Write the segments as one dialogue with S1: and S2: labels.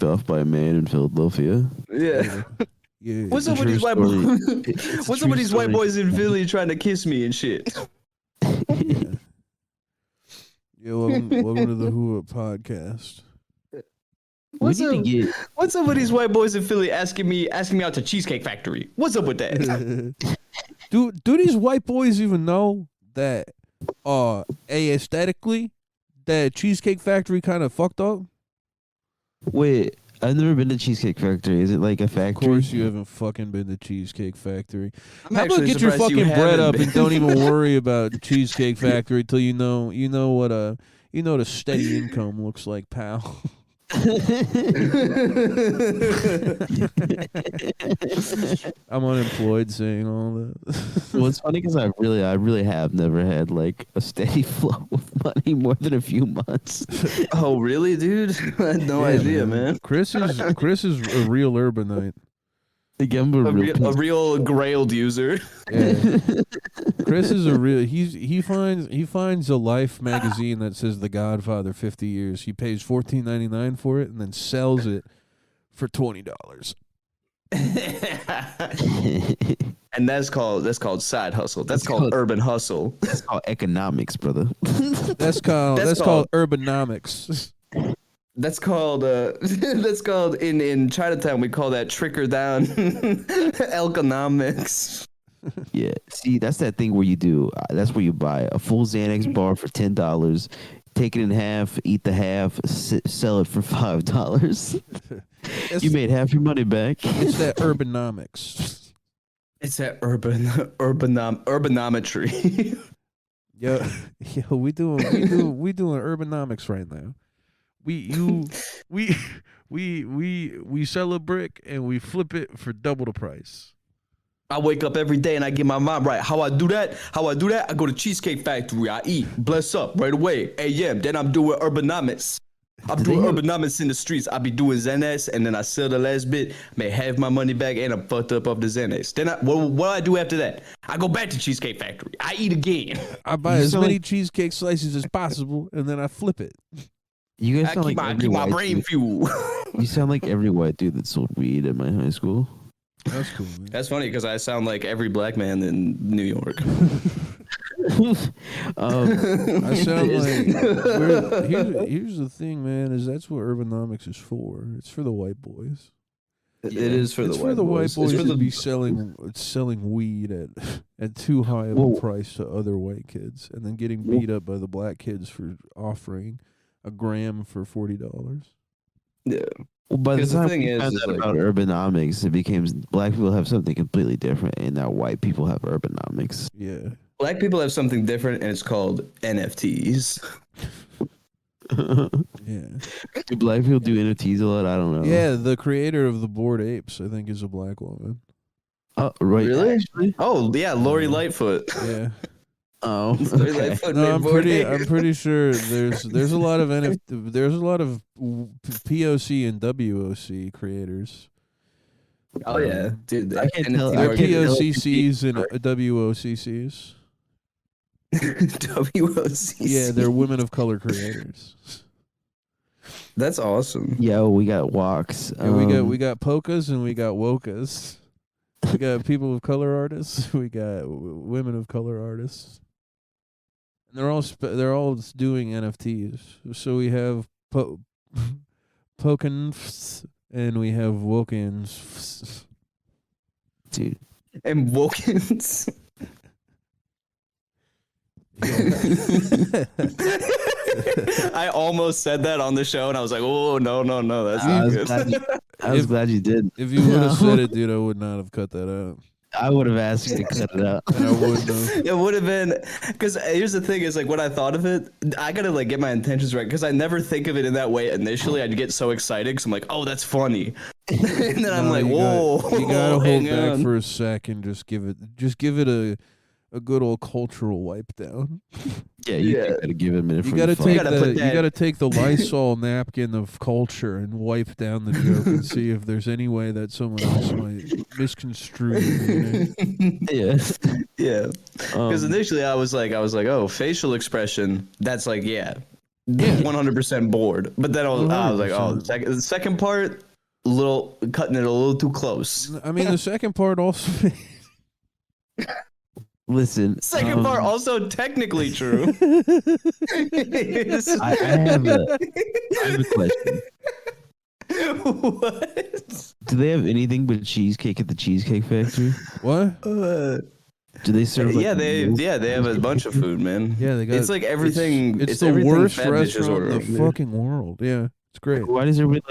S1: off by a man in Philadelphia.
S2: Yeah.
S3: Yeah.
S2: What's up with
S1: True
S2: these white
S1: story.
S2: boys?
S1: It's a
S2: What's
S1: true
S2: up with these white
S1: story.
S2: boys in Philly trying to kiss me and shit?
S3: Yeah. Yeah, welcome to the Who Up podcast.
S1: We
S2: What's
S1: need to
S2: up?
S1: get.
S2: What's up with these white boys in Philly asking me out to Cheesecake Factory? What's up with that?
S3: do these white boys even know that aesthetically that Cheesecake Factory kind of fucked up?
S1: Wait, I've never been to Cheesecake Factory. Is it like a factory?
S3: Of course you haven't fucking been to Cheesecake Factory.
S2: I'm
S3: How about
S2: actually
S3: get your
S2: surprised you
S3: fucking bread
S2: haven't
S3: up and
S2: been.
S3: don't even worry about Cheesecake Factory till you know what a steady income looks like, pal. I'm unemployed saying all that.
S1: Well, it's funny because I really have never had like a steady flow of money more than a few months.
S2: Oh, really, dude? I had no idea, man.
S3: Chris is a real urbanite.
S1: Again, we're
S2: A real Grailed user.
S3: Yeah. Chris is a real he finds a Life magazine that says The Godfather 50 years. He pays $14.99 for it and then sells it for $20.
S2: And that's called side hustle. That's called urban hustle.
S1: That's called economics, brother.
S3: That's called urbanomics.
S2: That's called in Chinatown we call that trickle down economics.
S1: Yeah, see, that's that thing where you do. That's where you buy a full Xanax bar for $10, take it in half, eat the half, sell it for $5. You made half your money back.
S3: It's that urbanomics.
S2: It's that urbanometry.
S3: Yo, we doing urbanomics right now. We sell a brick and we flip it for double the price.
S2: I wake up every day and I get my mind right. How I do that? I go to Cheesecake Factory. I eat, bless up right away, a.m. Then I'm doing urbanomics. I'm doing urbanomics in the streets. I be doing Xanax and then I sell the last bit, may have my money back, and I'm fucked up off the Xanax. Then what I do after that? I go back to Cheesecake Factory. I eat again.
S3: I buy as many cheesecake slices as possible and then I flip it.
S1: You guys
S2: I
S1: sound
S2: keep
S1: like every
S2: my
S1: white
S2: brain
S1: dude.
S2: fuel.
S1: You sound like every white dude that sold weed at my high school.
S3: That's cool, man.
S2: That's funny because I sound like every black man in New York.
S3: I sound like here's the thing, man, is that's what urbanomics is for. It's for the white boys.
S2: It is for
S3: It's
S2: the
S3: for
S2: white
S3: the white
S2: boys.
S3: boys
S2: It's for
S3: to
S2: the
S3: be selling weed at too high of a price to other white kids, and then getting beat up by the black kids for offering a gram for $40.
S2: yeah.
S1: Well, by the
S2: Because the
S1: time
S2: thing
S1: we
S2: is,
S1: found
S2: is
S1: out
S2: like-
S1: about urbanomics, it became black people have something completely different, and now white people have urbanomics.
S3: Yeah.
S2: Black people have something different, and it's called NFTs.
S3: Yeah.
S1: Do black people do NFTs a lot? I don't know.
S3: Yeah, the creator of the Bored Apes, I think, is a black woman.
S1: Oh, right.
S2: Really?
S1: Actually?
S2: Oh yeah, Lori Lightfoot.
S3: Yeah.
S1: Oh,
S2: Lori
S1: okay.
S2: Lightfoot
S3: No,
S2: made
S3: I'm
S2: Bored Apes.
S3: pretty sure there's a lot of there's a lot of POC and WOC creators.
S2: Oh yeah, dude.
S1: I can't tell-
S2: NFT
S1: I
S3: Or
S1: can't tell-
S3: POCCs and WOCCs.
S2: WOCs.
S3: Yeah, they're women of color creators.
S2: That's awesome.
S1: Yo, we got walks.
S3: And we got polkas and we got wokas. We got people of color artists. We got women of color artists. And they're all doing NFTs. So we have Pokins and we have Wokins.
S1: dude.
S2: And Wilkins. I almost said that on the show, and I was like, "Oh no, that's
S1: I
S2: not
S1: was,
S2: good."
S1: glad you did.
S3: If you would have said it, dude, I would not have cut that out.
S1: I would have asked you to cut it out.
S3: And I wouldn't have.
S2: It would have been because here's the thing: is like when I thought of it, I gotta like get my intentions right because I never think of it in that way initially. I'd get so excited because I'm like, "Oh, that's funny," and then I'm
S3: No,
S2: like,
S3: you
S2: "Whoa,
S3: you gotta hold
S2: hang
S3: back
S2: on."
S3: for a second. Just give it a good old cultural wipe down.
S1: Yeah, you
S2: Yeah.
S1: gotta give it a minute.
S3: You
S1: for
S3: gotta
S1: the fun.
S3: take
S2: gotta put
S3: you
S2: that-
S3: gotta take the Lysol napkin of culture and wipe down the joke and see if there's any way that someone else might misconstrue it. You know?
S1: Yeah.
S2: Yeah, because
S1: Um,
S2: initially I was like, "Oh, facial expression." That's like, yeah,
S3: Yeah.
S2: 100% bored. But then I was like, oh,
S3: 100%.
S2: the second part, cutting it a little too close.
S3: I mean, the second part also.
S1: Listen,
S2: Second part also technically true.
S1: I have a question.
S2: What?
S1: Do they have anything but cheesecake at the Cheesecake Factory?
S3: What?
S1: Do they serve like
S2: They have a bunch of food, man.
S3: Yeah, they got.
S2: It's like everything.
S3: It's the
S2: everything
S3: worst
S2: fat bitches
S3: restaurant in the
S2: order, dude.
S3: fucking world. Yeah, it's great.
S1: Why is everybody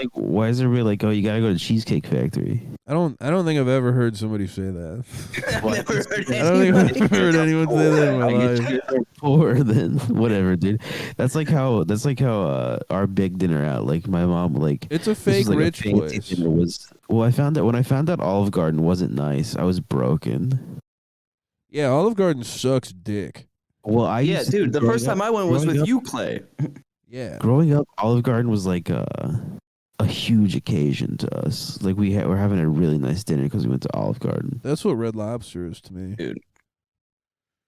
S1: like, oh, you gotta go to Cheesecake Factory?
S3: I don't think I've ever heard somebody say that.
S2: I've never heard
S3: I don't think I've ever heard anyone say that in my
S1: I
S3: life.
S1: guess you're poor then whatever, dude. That's like how our big dinner out. Like my mom, like
S3: It's a
S1: this
S3: fake
S1: was like
S3: rich
S1: a fancy
S3: place.
S1: dinner was. Well, I found out when I found out Olive Garden wasn't nice. I was broken.
S3: Yeah, Olive Garden sucks dick.
S1: Well,
S2: Dude. The first time I went was with you, Clay.
S3: Yeah.
S1: Growing up, Olive Garden was like a huge occasion to us. Like we're having a really nice dinner because we went to Olive Garden.
S3: That's what Red Lobster is to me.
S2: Dude.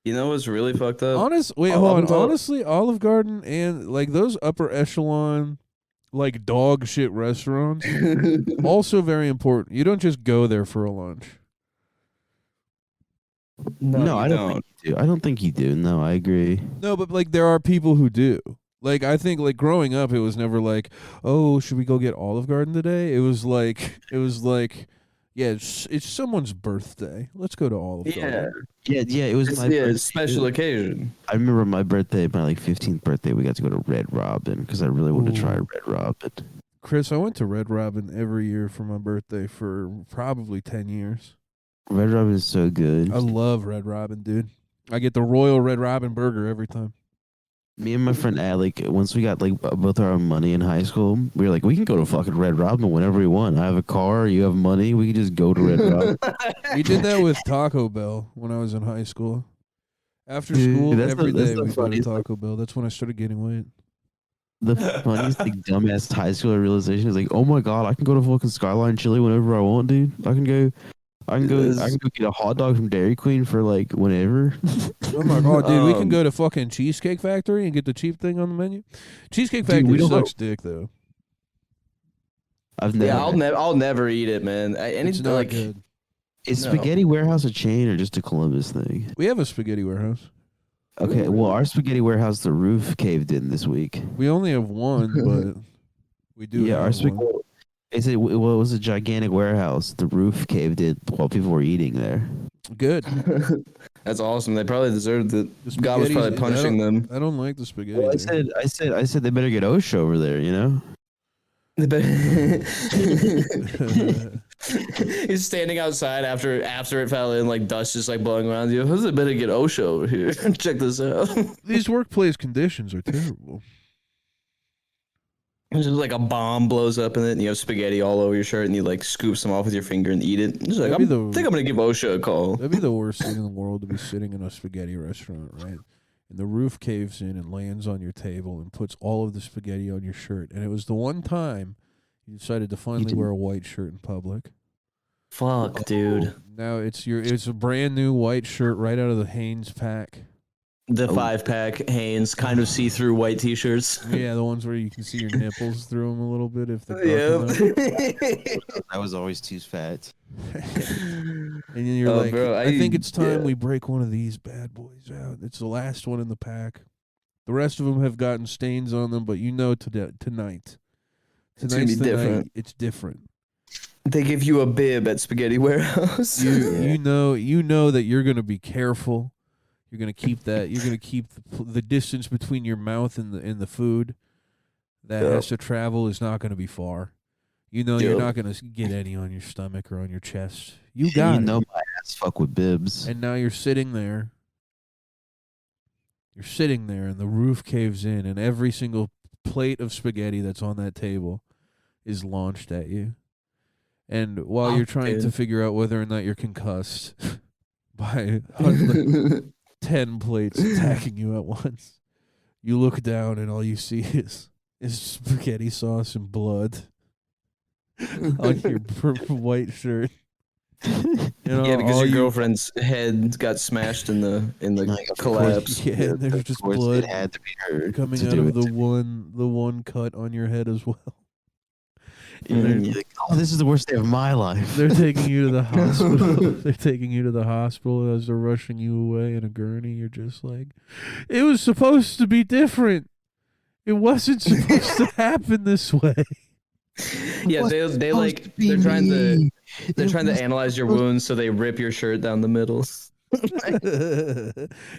S2: You know what's really fucked up?
S3: Hold on. Honestly, Olive Garden and like those upper echelon, like dog shit restaurants, also very important. You don't just go there for a lunch.
S1: No, I don't think you do. I don't think you do. No, I agree.
S3: No, but like there are people who do. Like I think like growing up, it was never like, oh, should we go get Olive Garden today? It was like, yeah, it's someone's birthday. Let's go to Olive Garden.
S1: Yeah. It was my birthday.
S2: special occasion.
S1: I remember my birthday, my like 15th birthday. We got to go to Red Robin because I really wanted to try Red Robin.
S3: Chris, I went to Red Robin every year for my birthday for probably 10 years.
S1: Red Robin is so good.
S3: I love Red Robin, dude. I get the Royal Red Robin burger every time.
S1: Me and my friend Alec, once we got like both our own money in high school, we were like, we can go to fucking Red Robin whenever we want. I have a car, you have money, we can just go to Red Robin.
S3: We did that with Taco Bell when I was in high school. After
S1: Dude,
S3: school,
S1: that's
S3: every
S1: the
S3: day we go to
S1: funniest,
S3: Taco Bell. That's when I started gaining weight.
S1: The funniest like dumbass high schooler realization is like, oh my god, I can go to fucking Skyline Chili whenever I want, dude. I can go get a hot dog from Dairy Queen for like whenever.
S3: Oh my god, dude, we can go to fucking Cheesecake Factory and get the cheap thing on the menu. Cheesecake
S1: Dude,
S3: Factory sucks dick though.
S1: I've never.
S2: I'll never eat it, man.
S3: It's not
S2: like
S3: good.
S1: Is Spaghetti Warehouse a chain or just a Columbus thing?
S3: We have a spaghetti warehouse.
S1: Okay, well, our Spaghetti Warehouse, the roof caved in this week.
S3: We only have one, but we do.
S1: Yeah,
S3: have
S1: our spaghetti.
S3: one.
S1: They said, well, it was a gigantic warehouse. The roof caved in while people were eating there.
S3: Good.
S2: That's awesome. They probably deserved it.
S3: The
S2: God was probably
S3: spaghetti's-
S2: punishing them.
S3: I don't like the spaghetti.
S1: Well,
S3: there.
S1: I said they better get OSHA over there. You know.
S2: He's standing outside after it fell in, like dust just like blowing around you. Who's it better get OSHA over here? Check this out.
S3: These workplace conditions are terrible.
S2: It's just like a bomb blows up in it, and you have spaghetti all over your shirt, and you like scoop some off with your finger and eat it. Just like, I think I'm gonna give OSHA a call.
S3: That'd be the worst thing in the world to be sitting in a spaghetti restaurant, right? And the roof caves in and lands on your table and puts all of the spaghetti on your shirt. And it was the one time you decided to finally wear a white shirt in public.
S2: Fuck, dude.
S3: Now it's a brand new white shirt right out of the Hanes pack.
S2: The 5-pack Hanes kind of see-through white T-shirts.
S3: Yeah, the ones where you can see your nipples through them a little bit if they're
S1: I was always too fat.
S3: And then you're like,
S2: bro,
S3: I think it's time we break one of these bad boys out. It's the last one in the pack. The rest of them have gotten stains on them, but you know tonight.
S2: It's gonna be different.
S3: It's different.
S2: They give you a bib at Spaghetti Warehouse.
S3: You know that you're gonna be careful. You're gonna keep that. You're gonna keep the distance between your mouth and the food that has to travel is not gonna be far. You know you're not gonna get any on your stomach or on your chest. You got it.
S1: You know my ass fuck with bibs.
S3: And now you're sitting there. You're sitting there, and the roof caves in, and every single plate of spaghetti that's on that table is launched at you. And while you're trying to figure out whether or not you're concussed by 10 plates attacking you at once, you look down, and all you see is spaghetti sauce and blood on your white shirt.
S2: Yeah, because
S3: all
S2: your girlfriend's head got smashed in the
S1: Like, of
S2: collapse.
S3: Yeah, and there's just blood
S1: It had to be her
S3: coming
S1: to
S3: out
S1: do
S3: of
S1: it.
S3: the one cut on your head as well. And
S2: Mhm.
S1: You're like, oh, this is the worst day of my life.
S3: they're taking you to the hospital. They're taking you to the hospital as they're rushing you away in a gurney. You're just like, it was supposed to be different. It wasn't supposed to happen this way.
S2: Yeah, they like they're trying to analyze your wounds, so they rip your shirt down the middle.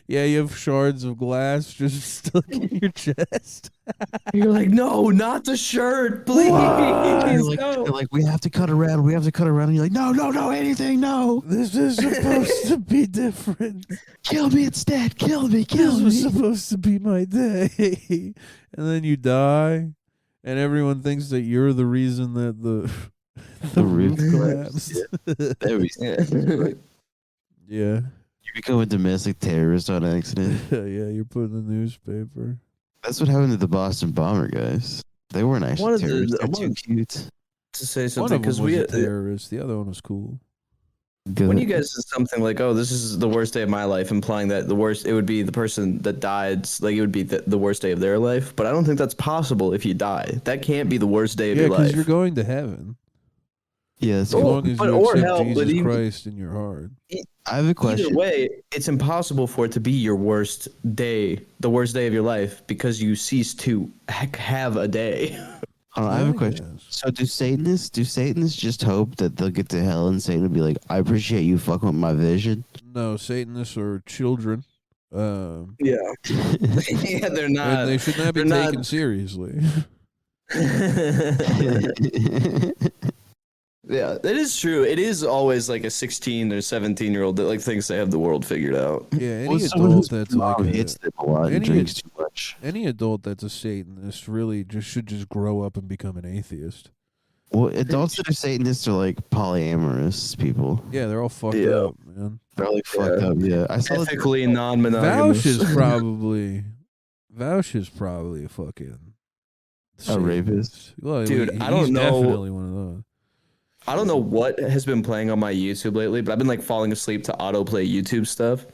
S3: Yeah, you have shards of glass just stuck in your chest.
S2: You're like, no, not the shirt, please.
S1: They're like, we have to cut around. We have to cut around. And you're like, no, anything, no.
S3: This is supposed to be different.
S1: Kill me instead. Kill me.
S3: This was supposed to be my day. And then you die, and everyone thinks that you're the reason that the roof collapsed.
S1: There we go.
S3: Yeah.
S1: You become a domestic terrorist on accident.
S3: Yeah, you're put in the newspaper.
S1: That's what happened to the Boston bomber guys. They weren't actually terrorists. They're too cute.
S2: To say
S3: One
S2: something
S3: of them
S2: because
S3: was
S2: we
S3: a terrorist. The other one was cool.
S2: when you guys said something like, "Oh, this is the worst day of my life," implying that it would be the person that died, like it would be the worst day of their life. But I don't think that's possible if you die. That can't be the worst day of
S3: Yeah,
S2: your life.
S3: because you're going to heaven.
S1: Yeah,
S3: As long as you
S2: or
S3: accept
S2: hell, but
S3: Jesus
S2: even-
S3: Christ in your heart.
S1: I have a question.
S2: Either way, it's impossible for it to be your worst day, the worst day of your life, because you cease to have a day.
S1: Hold on, I have a question.
S3: guess.
S1: So do Satanists just hope that they'll get to hell and Satan will be like, I appreciate you fucking with my vision?
S3: No, Satanists are children.
S2: Yeah, yeah, they're not.
S3: And they should not be
S2: they're
S3: taken
S2: not-
S3: seriously.
S2: Yeah, that is true. It is always like a 16 or 17-year-old that like thinks they have the world figured out.
S3: Yeah, any
S1: Well, someone
S3: adult
S1: whose
S3: that's
S1: mom
S3: like
S1: hits them a lot and
S3: any-
S1: drinks too much.
S3: any adult that's a Satanist really should just grow up and become an atheist.
S1: Well, adults that are Satanists are like polyamorous people.
S3: Yeah, they're all fucked
S2: Yeah.
S3: up, man.
S1: They're like fucked up. Yeah, I saw that.
S2: Ethically non-monogamous.
S3: Vouch is probably a fucking
S1: A rapist?
S3: Satanist. Well,
S2: Dude,
S3: he's
S2: I don't know.
S3: definitely one of those.
S2: I don't know what has been playing on my YouTube lately, but I've been like falling asleep to autoplay YouTube stuff.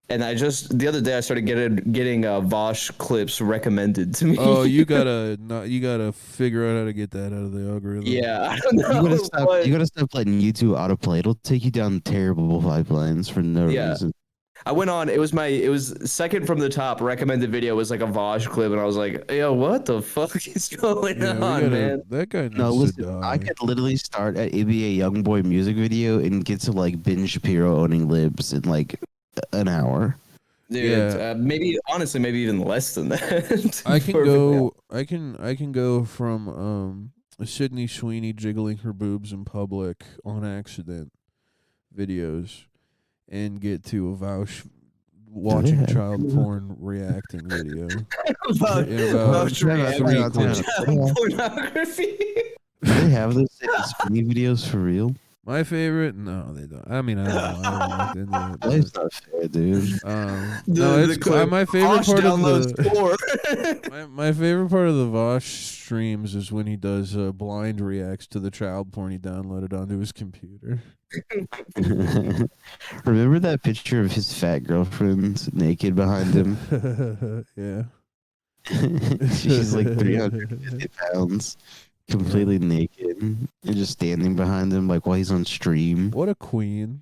S2: And the other day I started getting Vosh clips recommended to me.
S3: Oh, you gotta figure out how to get that out of the algorithm.
S2: Yeah, I don't know.
S1: You gotta stop letting YouTube autoplay. It'll take you down terrible pipelines for no
S2: Yeah.
S1: reason.
S2: I went on. It was second from the top. Recommended video was like a Vosh clip, and I was like, "Yo, what the fuck is going
S3: Yeah,
S2: on, man?"
S3: That guy needs
S1: No,
S3: to
S1: listen,
S3: die.
S1: I could literally start at ABA Youngboy music video and get to like Ben Shapiro owning libs in like an hour.
S2: Dude,
S3: Yeah.
S2: maybe honestly, maybe even less than that.
S3: I can go. I can go from Sydney Sweeney jiggling her boobs in public on accident videos, and get to a Vouch watching
S1: have
S3: child porn reacting video.
S2: About-
S3: in about
S2: Vouch reacting
S3: 3
S1: to
S3: clips.
S2: child pornography.
S1: Do they have those skinny videos for real?
S3: My favorite? No, they don't. I mean, I don't know. I haven't looked into it.
S1: That's not fair, dude.
S3: No, it's
S2: clip,
S3: my favorite
S2: Vosh
S3: part of
S2: downloads
S3: the.
S2: four.
S3: My favorite part of the Vosh streams is when he does blind reacts to the child porn he downloaded onto his computer.
S1: Remember that picture of his fat girlfriend naked behind him?
S3: Yeah.
S1: She's like 350 pounds, completely naked, and just standing behind him like while he's on stream.
S3: What a queen.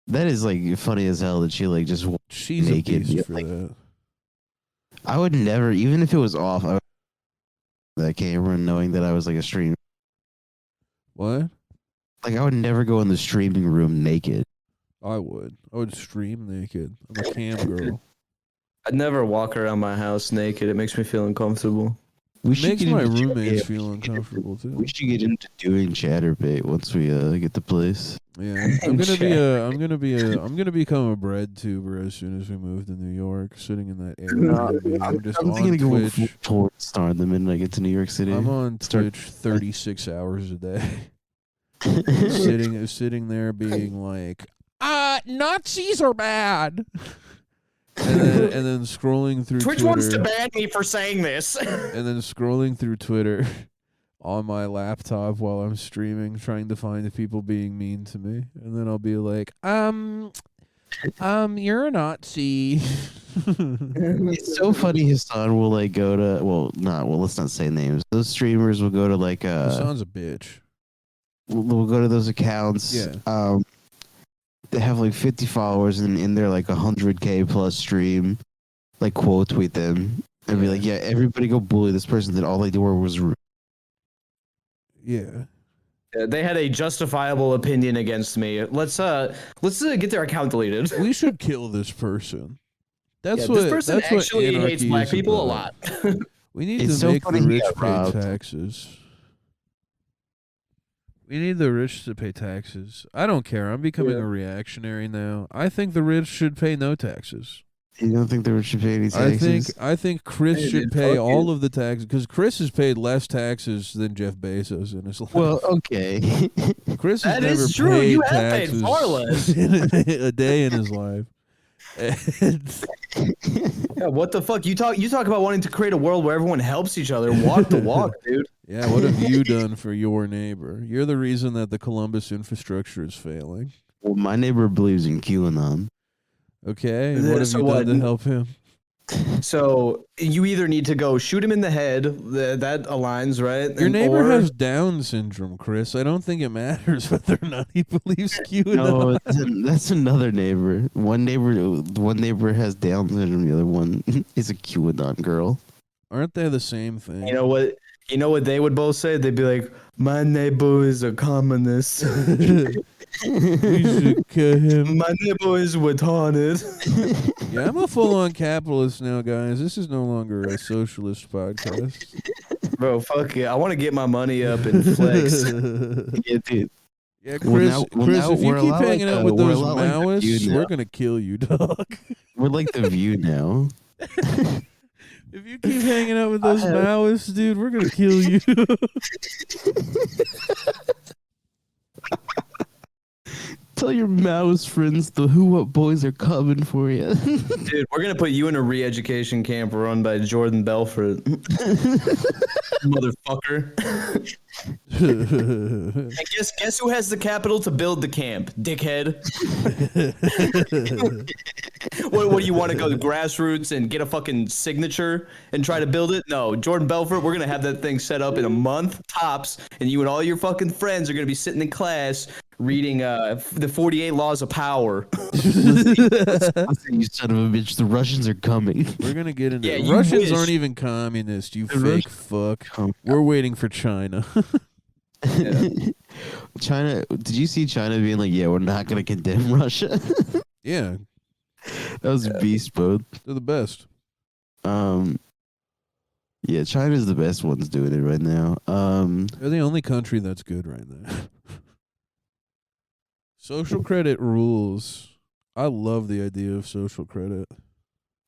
S1: That is like funny as hell that she like just.
S3: She's
S1: Naked,
S3: a beast
S1: yeah,
S3: for
S1: like-
S3: that.
S1: I would never, even if it was off, I would that camera knowing that I was like a stream.
S3: What?
S1: Like I would never go in the streaming room naked.
S3: I would stream naked. I'm a cam girl.
S2: I'd never walk around my house naked. It makes me feel uncomfortable.
S1: We
S3: It makes my
S1: into-
S3: roommates
S1: yeah,
S3: feel uncomfortable too.
S1: We should get into doing chatterbait once we get the place.
S3: Yeah, I'm gonna become a bread tuber as soon as we move to New York. Sitting in that Airbnb, I'm just
S1: I'm
S3: on
S1: thinking to go
S3: Twitch.
S1: full porn star the minute I get to New York City.
S3: I'm on
S1: Start-
S3: Twitch 36 hours a day, sitting there being like, Nazis are bad. And then scrolling through
S2: Twitch
S3: Twitter,
S2: wants to ban me for saying this.
S3: and then scrolling through Twitter, on my laptop while I'm streaming, trying to find the people being mean to me, and then I'll be like, you're a Nazi.
S1: It's so funny. Hassan will like go to let's not say names. Those streamers will go to like
S3: Hassan's a bitch.
S1: we'll go to those accounts.
S3: Yeah.
S1: They have like 50 followers and in their like 100K plus stream, like quote tweet them and be like, yeah, everybody go bully this person that all they did was rude.
S3: Yeah.
S2: They had a justifiable opinion against me. Let's get their account deleted.
S3: We should kill this person. That's
S2: this person
S3: that's
S2: actually
S3: what
S2: hates black people a lot.
S3: We need
S1: It's
S3: to
S1: so
S3: make
S1: funny
S3: the
S1: he
S3: rich
S1: got
S3: pay
S1: robbed.
S3: taxes. We need the rich to pay taxes. I don't care. I'm becoming a reactionary now. I think the rich should pay no taxes.
S1: You don't think they should pay any taxes?
S3: I think Chris should pay all of the taxes because Chris has paid less taxes than Jeff Bezos in his life.
S1: Well, okay.
S3: Chris has
S2: That
S3: never
S2: is true.
S3: paid
S2: You have paid
S3: taxes
S2: far less.
S3: a day in his life.
S2: Yeah, what the fuck? You talk about wanting to create a world where everyone helps each other. Walk the walk, dude.
S3: Yeah, what have you done for your neighbor? You're the reason that the Columbus infrastructure is failing.
S1: Well, my neighbor believes in QAnon.
S3: Okay, and what have you done to help him?
S2: So you either need to go shoot him in the head. That aligns, right?
S3: Your neighbor has Down syndrome, Chris. I don't think it matters whether or not he believes QAnon.
S1: No, that's another neighbor. One neighbor has Down syndrome. The other one is a QAnon girl.
S3: Aren't they the same thing?
S2: You know what? You know what they would both say? They'd be like, "My neighbor is a communist.
S3: We should kill him.
S2: My neighbor is retarded."
S3: Yeah, I'm a full-on capitalist now, guys. This is no longer a socialist podcast.
S2: Bro, fuck it. I want to get my money up and flex.
S1: Yeah, dude.
S3: Yeah, Chris, if you keep hanging out with those
S1: like
S3: Maoists, we're gonna kill you, dog.
S1: We're like The View now.
S3: If you keep hanging out with those Maoists, dude, we're gonna kill you.
S1: Tell your Maoist friends the Who What Boys are coming for you.
S2: Dude, we're going to put you in a re-education camp run by Jordan Belfort. Motherfucker. And guess who has the capital to build the camp? Dickhead. What do you want to go to grassroots and get a fucking signature and try to build it? No, Jordan Belfort, we're going to have that thing set up in a month, tops, and you and all your fucking friends are going to be sitting in class reading the 48 Laws of Power.
S1: Listen, you son of a bitch, the Russians are coming.
S3: We're gonna get into
S2: Yeah,
S3: Russians aren't even communist, you fake fuck. We're waiting for China.
S2: Yeah.
S1: China, did you see China being like, yeah, we're not going to condemn Russia?
S3: Yeah,
S1: That was beast mode.
S3: they're the best.
S1: Yeah, China's the best ones doing it right now.
S3: They're the only country that's good right now. Social credit rules. I love the idea of social credit.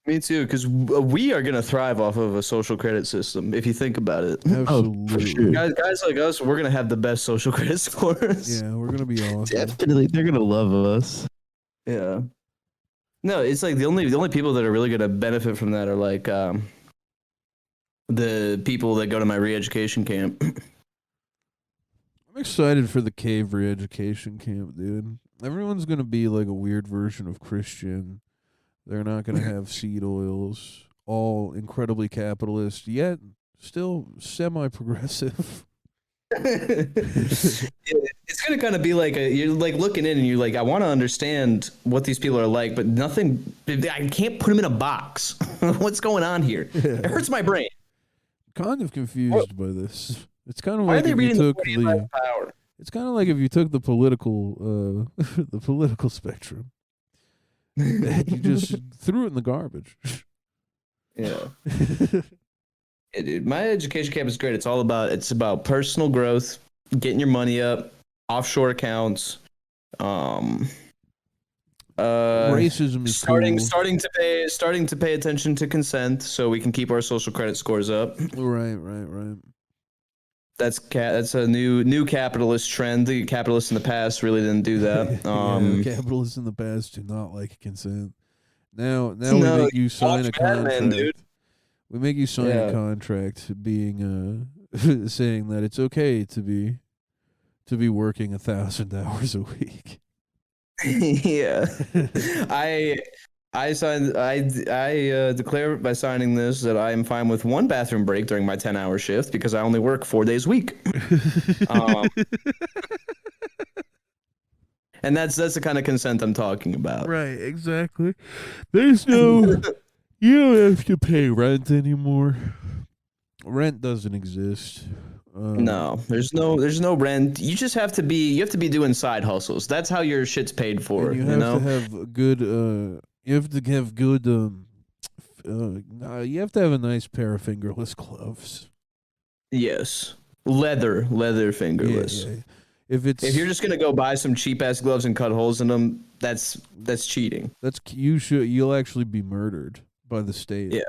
S2: Me too, because we are going to thrive off of a social credit system, if you think about it.
S3: Absolutely.
S1: for sure.
S2: Guys like us, we're going to have the best social credit scores.
S3: Yeah, we're gonna be awesome.
S1: Definitely, they're going to love us.
S2: Yeah. No, it's like the only people that are really going to benefit from that are like the people that go to my re-education camp.
S3: I'm excited for the cave re-education camp, dude. Everyone's gonna be like a weird version of Christian. They're not gonna have seed oils. All incredibly capitalist, yet still semi-progressive.
S2: It's gonna kind of be like you're like looking in and you're like, I want to understand what these people are like, but nothing. I can't put them in a box. What's going on here? It hurts my brain.
S3: Kind of confused by this. It's kind of
S2: Why are
S3: like
S2: they
S3: if you
S2: reading the
S3: took
S2: 48 Laws of Power?
S3: It's kind of like if you took the political the political spectrum and you just threw it in the garbage.
S2: Yeah. Yeah, dude, my education camp is great. It's about personal growth, getting your money up, offshore accounts,
S3: Racism is
S2: starting
S3: cool.
S2: starting to pay attention to consent so we can keep our social credit scores up.
S3: Right.
S2: That's a new capitalist trend. The capitalists in the past really didn't do that.
S3: Capitalists in the past do not like consent. Now
S2: No,
S3: we make you sign a
S2: watch Batman,
S3: contract.
S2: dude.
S3: We make you sign a
S2: Yeah.
S3: contract being saying that it's okay to be working 1,000 hours a week.
S2: Yeah. I declare by signing this that I am fine with one bathroom break during my 10-hour shift because I only work 4 days a week. And that's the kind of consent I'm talking about.
S3: Right, exactly. There's no you don't have to pay rent anymore. Rent doesn't exist.
S2: No, there's no rent. You just have to be doing side hustles. That's how your shit's paid for,
S3: and you
S2: you
S3: have
S2: know?
S3: to have good you have to have good you have to have a nice pair of fingerless gloves.
S2: Yes. Leather fingerless.
S3: Yeah. If
S2: If you're just gonna go buy some cheap ass gloves and cut holes in them, that's cheating.
S3: you'll actually be murdered by the state.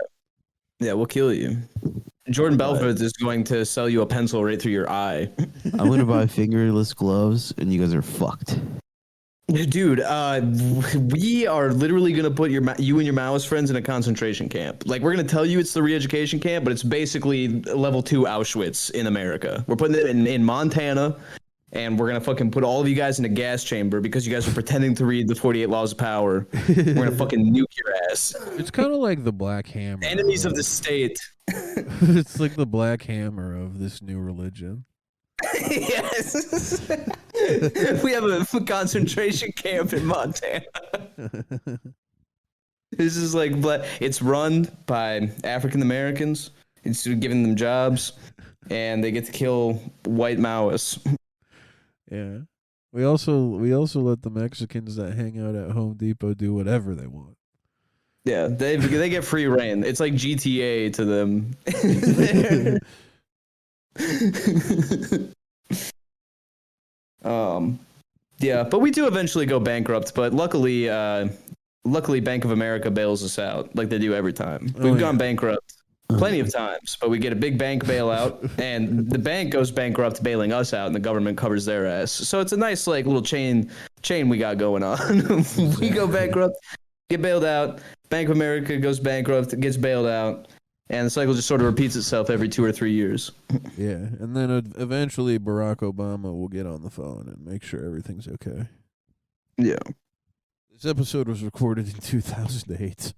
S2: Yeah, we'll kill you. Jordan
S1: But
S2: Belfort is going to sell you a pencil right through your eye.
S1: I'm gonna buy fingerless gloves, and you guys are fucked.
S2: Dude, we are literally gonna put you and your Maoist friends in a concentration camp. Like, we're gonna tell you it's the re-education camp, but it's basically level 2 Auschwitz in America. We're putting it in Montana, and we're gonna fucking put all of you guys in a gas chamber because you guys are pretending to read the 48 Laws of Power. We're gonna fucking nuke your ass.
S3: It's kind of like the Black Hammer.
S2: Enemies of the state.
S3: It's like the Black Hammer of this new religion.
S2: Yes. We have a concentration camp in Montana. This is like, it's run by African Americans. It's giving them jobs, and they get to kill white Maoists.
S3: Yeah. We also let the Mexicans that hang out at Home Depot do whatever they want.
S2: Yeah, they get free reign. It's like GTA to them. Yeah, but we do eventually go bankrupt. But luckily, Bank of America bails us out like they do every time. We've gone bankrupt plenty of times, but we get a big bank bailout, and the bank goes bankrupt, bailing us out, and the government covers their ass. So it's a nice like little chain we got going on. We go bankrupt, get bailed out. Bank of America goes bankrupt, gets bailed out, and the cycle just sort of repeats itself every 2 or 3 years.
S3: Yeah, and then eventually Barack Obama will get on the phone and make sure everything's okay.
S2: Yeah.
S3: This episode was recorded in 2008.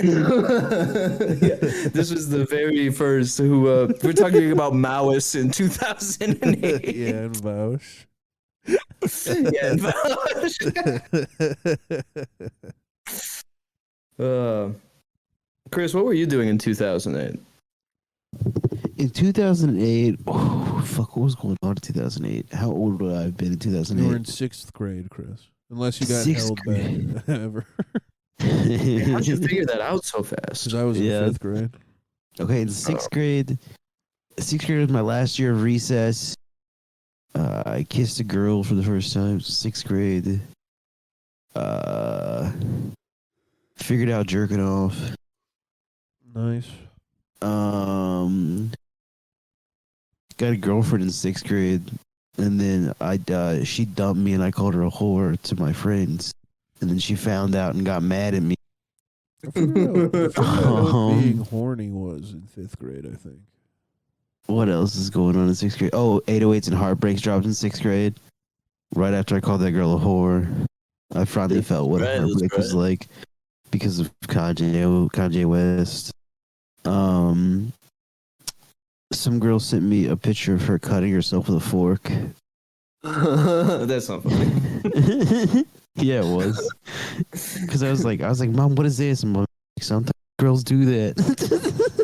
S2: Yeah, this was the very first who we're talking about Maoists in 2008.
S3: Yeah, and Vaush.
S2: Yeah, and Vaush. Chris, what were you doing in 2008?
S1: In 2008, fuck, what was going on in 2008? How old would I have been in 2008?
S3: You were in 6th grade, Chris. Unless you got
S1: Sixth
S3: held
S1: grade.
S3: back ever.
S2: How'd you figure that out so fast?
S3: Because I was in 5th grade.
S1: Okay, in 6th grade. 6th grade was my last year of recess. I kissed a girl for the first time. 6th grade. Figured out jerking off.
S3: Nice.
S1: Got a girlfriend in 6th grade, and then she dumped me, and I called her a whore to my friends, and then she found out and got mad at me.
S3: I forgot what being horny was in 5th grade, I think.
S1: What else is going on in 6th grade? Oh, 808s and Heartbreaks dropped in 6th grade. Right after I called that girl a whore, I finally felt what a heartbreak was like because of Kanye West. Some girl sent me a picture of her cutting herself with a fork.
S2: That's not funny.
S1: Yeah, it was. Because I was like, Mom, what is this? And Mom, sometimes girls do that.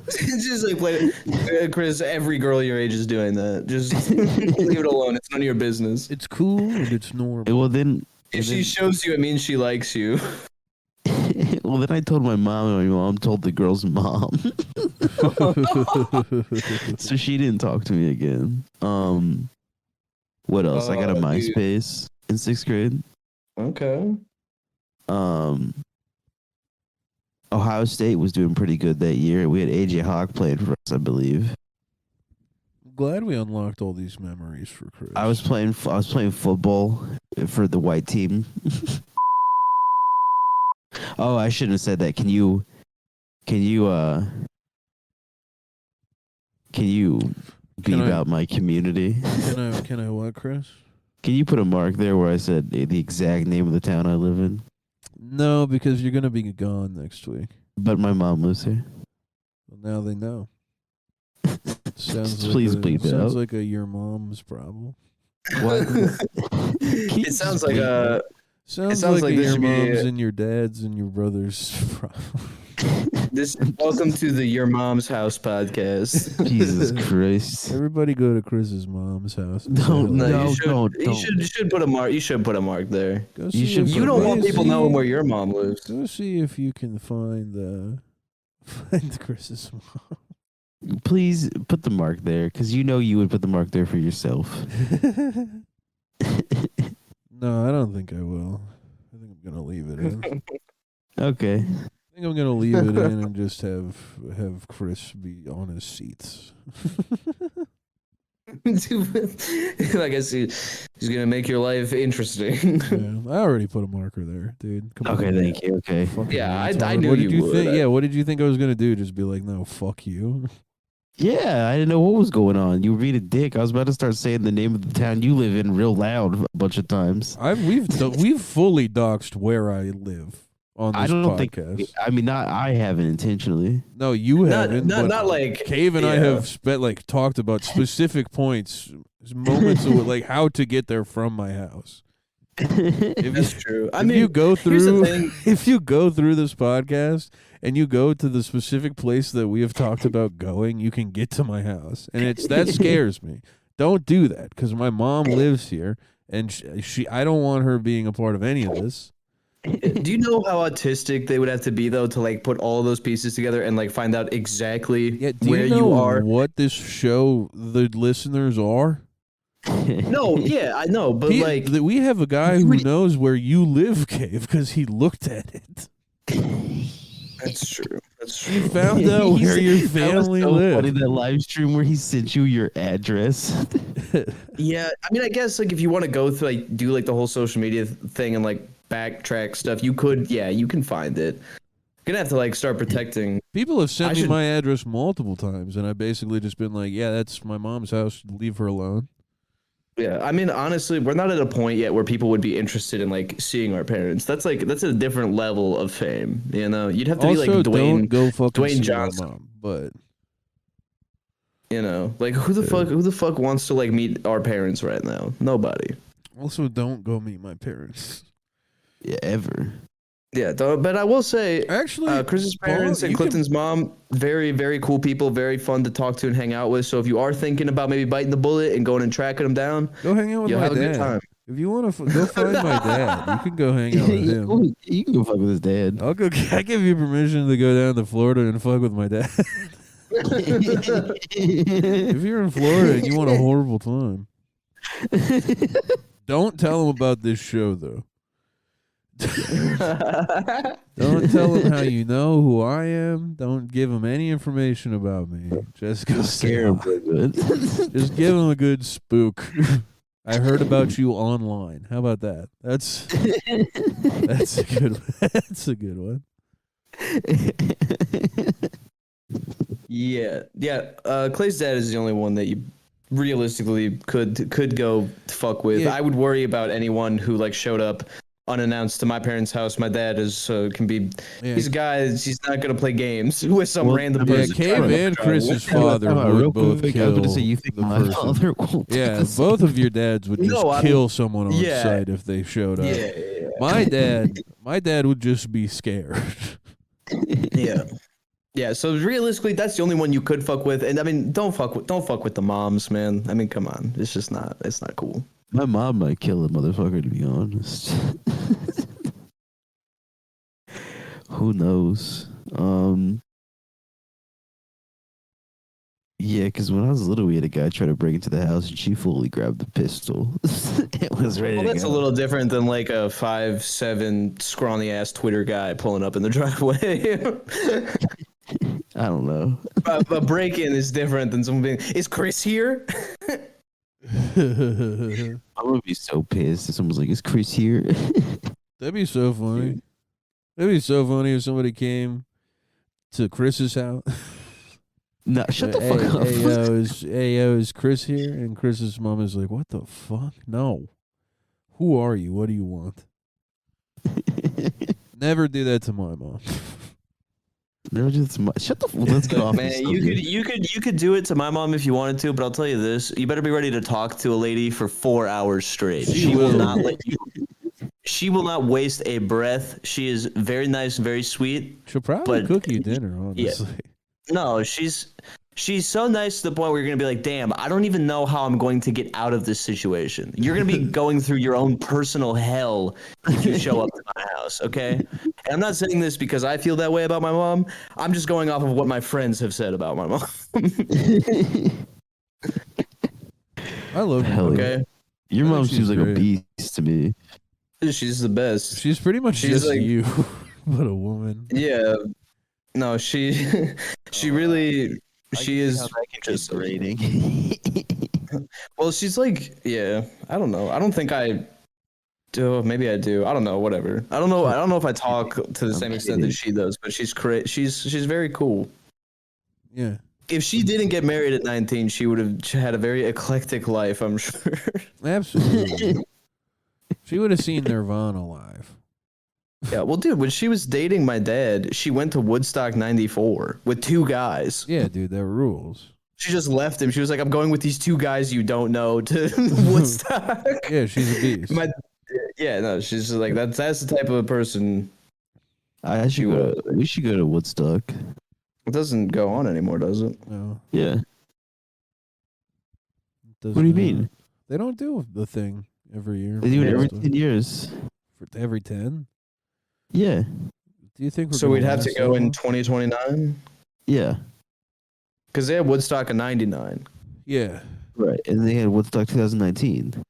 S2: It's just like, Chris, every girl your age is doing that. Just leave it alone. It's none of your business.
S3: It's cool and it's normal.
S1: Well, then...
S2: If she shows you, it means she likes you.
S1: Well, then I told my mom, and my mom told the girl's mom. So she didn't talk to me again. What else? I got a MySpace in 6th grade.
S2: Okay.
S1: Ohio State was doing pretty good that year. We had AJ Hawk playing for us, I believe.
S3: I'm glad we unlocked all these memories for Chris.
S1: I was playing football for the white team. Oh, I shouldn't have said that. Can you Be about my community.
S3: Can I what, Chris?
S1: Can you put a mark there where I said the exact name of the town I live in?
S3: No, because you're gonna be gone next week.
S1: But my mom lives here.
S3: Well, now they know. Sounds
S1: Please bleep it out.
S3: like a your mom's problem.
S1: What?
S2: It sounds like a.
S3: Sounds
S2: sounds
S3: like
S2: like this
S3: your
S2: should be
S3: mom's
S2: a-
S3: and your dad's and your brother's problem.
S2: Welcome to the Your Mom's House podcast.
S1: Jesus Christ.
S3: Everybody go to Chris's mom's house. and say
S1: Don't-
S3: hello.
S1: no.
S2: you should,
S1: don't.
S2: You should put a mark. You should put a mark there.
S3: Go
S1: You
S3: see
S1: should
S3: if
S2: You don't want
S3: go
S2: people
S3: see-
S2: knowing where your mom lives.
S3: Go see if you can find Chris's mom.
S1: Please put the mark there, because you know you would put the mark there for yourself.
S3: No, I don't think I will. I think I'm gonna leave it in.
S1: Okay.
S3: I think I'm gonna leave it in and just have Chris be on his seats.
S2: I guess he's gonna make your life interesting.
S3: Yeah, I already put a marker there, dude. Come
S1: Okay,
S3: on.
S1: thank you. Okay.
S3: Fucking
S2: Yeah, I
S3: retard.
S2: knew
S3: what did
S2: you would.
S3: think? Yeah, what did you think I was gonna do? Just be like, no, fuck you.
S1: Yeah, I didn't know what was going on. You were being a dick. I was about to start saying the name of the town you live in real loud a bunch of times.
S3: We've fully doxed where I live on this
S1: I don't
S3: podcast.
S1: think. I mean, not. I haven't intentionally.
S3: No, you haven't. but
S2: not like
S3: Cave and I
S2: yeah.
S3: have talked about specific points, moments of like how to get there from my house. If
S2: That's true. I
S3: if
S2: mean,
S3: you go
S2: here's the
S3: through
S2: thing.
S3: if you go through this podcast and you go to the specific place that we have talked about going, you can get to my house, and that scares me. Don't do that because my mom lives here, and she I don't want her being a part of any of this.
S2: Do you know how autistic they would have to be though to like put all those pieces together and like find out exactly
S3: Yeah, do
S2: where
S3: you know
S2: are?
S3: what this show the listeners are?
S2: No, yeah, I know, but like
S3: we have a guy
S2: you
S3: who
S2: would-
S3: knows where you live, Cave, because he looked at it.
S2: that's true. That's
S3: He
S2: true.
S3: found out where your
S1: That was
S3: family
S1: so funny,
S3: lived.
S1: that live stream where he sent you your address.
S2: Yeah, I mean, I guess like if you want to go through like do like the whole social media thing and like backtrack stuff, you could. Yeah, you can find it. You're gonna have to like start protecting.
S3: People have sent
S2: I
S3: me
S2: should-
S3: my address multiple times, and I basically just been like, "Yeah, that's my mom's house. Leave her alone."
S2: Yeah, I mean, honestly, we're not at a point yet where people would be interested in like seeing our parents. That's a different level of fame. You know, you'd have to
S3: Also,
S2: be like
S3: don't
S2: Dwayne.
S3: go fucking
S2: Dwayne
S3: see
S2: Johnson.
S3: my mom. But
S2: You know, like who the fuck wants to like meet our parents right now? Nobody.
S3: also, don't go meet my parents.
S1: Yeah, ever.
S2: Yeah, but I will say,
S3: Actually,
S2: Chris's
S3: Paul,
S2: parents and
S3: you can-
S2: Clifton's mom, very, very cool people, very fun to talk to and hang out with. So if you are thinking about maybe biting the bullet and going and tracking them down,
S3: go hang out with
S2: you'll
S3: my
S2: have a good
S3: dad.
S2: time.
S3: If you want to go find my dad, you can go hang out with him.
S1: You can go fuck with his dad.
S3: I'll go. I give you permission to go down to Florida and fuck with my dad. If you're in Florida and you want a horrible time, don't tell him about this show though. Don't tell him how you know who I am. Don't give him any information about me. Just go
S1: Scare him real good.
S3: Just give him a good spook. I heard about you online. How about that? That's a good. That's a good one.
S2: Yeah. Clay's dad is the only one that you realistically could go fuck with.
S3: Yeah.
S2: I would worry about anyone who like showed up unannounced to my parents' house. My dad is can be.
S3: Yeah.
S2: He's a guy. He's not gonna play games with some
S1: Well,
S2: random
S1: I mean,
S2: person.
S3: Cave
S2: driving
S3: and
S2: a car.
S3: Chris's
S1: Time out,
S3: father
S1: time out,
S3: would
S1: real
S3: both
S1: quick. I was
S3: kill
S1: going to say, you think
S3: the
S1: my
S3: person.
S1: father won't take
S3: Yeah,
S1: us?
S3: both of your dads would just
S2: No, I
S3: kill someone on
S2: yeah.
S3: sight if they showed up.
S2: Yeah.
S3: My dad would just be scared.
S2: Yeah. Yeah, so realistically, that's the only one you could fuck with, and I mean, don't fuck with the moms, man. I mean, come on, it's not cool.
S1: My mom might kill a motherfucker, to be honest. Who knows? Yeah, because when I was little, we had a guy try to break into the house, and she fully grabbed the pistol. It was ready
S2: Well,
S1: to
S2: that's
S1: go.
S2: a little different than like a 5'7" scrawny ass Twitter guy pulling up in the driveway.
S1: I don't know.
S2: A break-in is different than someone being. Is Chris here?
S3: That'd
S1: I'm gonna be so pissed if someone's like, "Is Chris here?"
S3: be so funny. That'd be so funny if somebody came to Chris's house
S1: No, shut the fuck up.
S3: Is Chris here? And Chris's mom is like, what the fuck? No. Who are you? What do you want? Never do that to my mom.
S1: Never do this. Shut the. Let's get off.
S2: Man,
S1: this
S2: you could do it to my mom if you wanted to, but I'll tell you this: you better be ready to talk to a lady for 4 hours straight. She will not let you. She will not waste a breath. She is very nice, very sweet.
S3: She'll probably cook you dinner, honestly.
S2: Yeah. No, she's so nice to the point where you're gonna be like, damn, I don't even know how I'm going to get out of this situation. You're gonna be going through your own personal hell if you show up to my house, okay? And I'm not saying this because I feel that way about my mom. I'm just going off of what my friends have said about my mom.
S3: I love her.
S2: Okay.
S1: Your mom
S3: she's
S1: seems like
S3: great.
S1: a beast to me.
S2: She's the best.
S3: She's pretty much
S2: She's
S3: just
S2: like-
S3: you, but a woman.
S2: Yeah. No, she really she is just
S1: rating.
S2: well, she's like, yeah, I don't know. I don't think I do. Maybe I do. I don't know. Whatever. I don't know if I talk to the same extent that she does, but she's she's very cool.
S3: Yeah.
S2: If she didn't get married at 19, she would have had a very eclectic life, I'm sure.
S3: Absolutely. She would have seen Nirvana live.
S2: Yeah, well, dude, when she was dating my dad, she went to Woodstock 94 with 2 guys.
S3: Yeah, dude, that rules.
S2: She just left him. She was like, I'm going with these 2 guys you don't know to Woodstock.
S3: Yeah, she's a beast.
S2: Yeah, no, she's just like, that's the type of person.
S1: We should go to Woodstock.
S2: It doesn't go on anymore, does it?
S3: No,
S1: Yeah.
S3: it
S1: What do you mean?
S3: They don't do the thing every year.
S1: They do it every
S3: Stuff.
S1: 10 years.
S3: For every 10?
S1: Yeah.
S3: Do you think we're
S2: So
S3: gonna
S2: we'd have to
S3: last
S2: go
S3: that
S2: in
S3: long?
S2: 2029?
S1: Yeah.
S2: Because they had Woodstock in 99.
S3: Yeah.
S1: Right. And they had Woodstock 2019.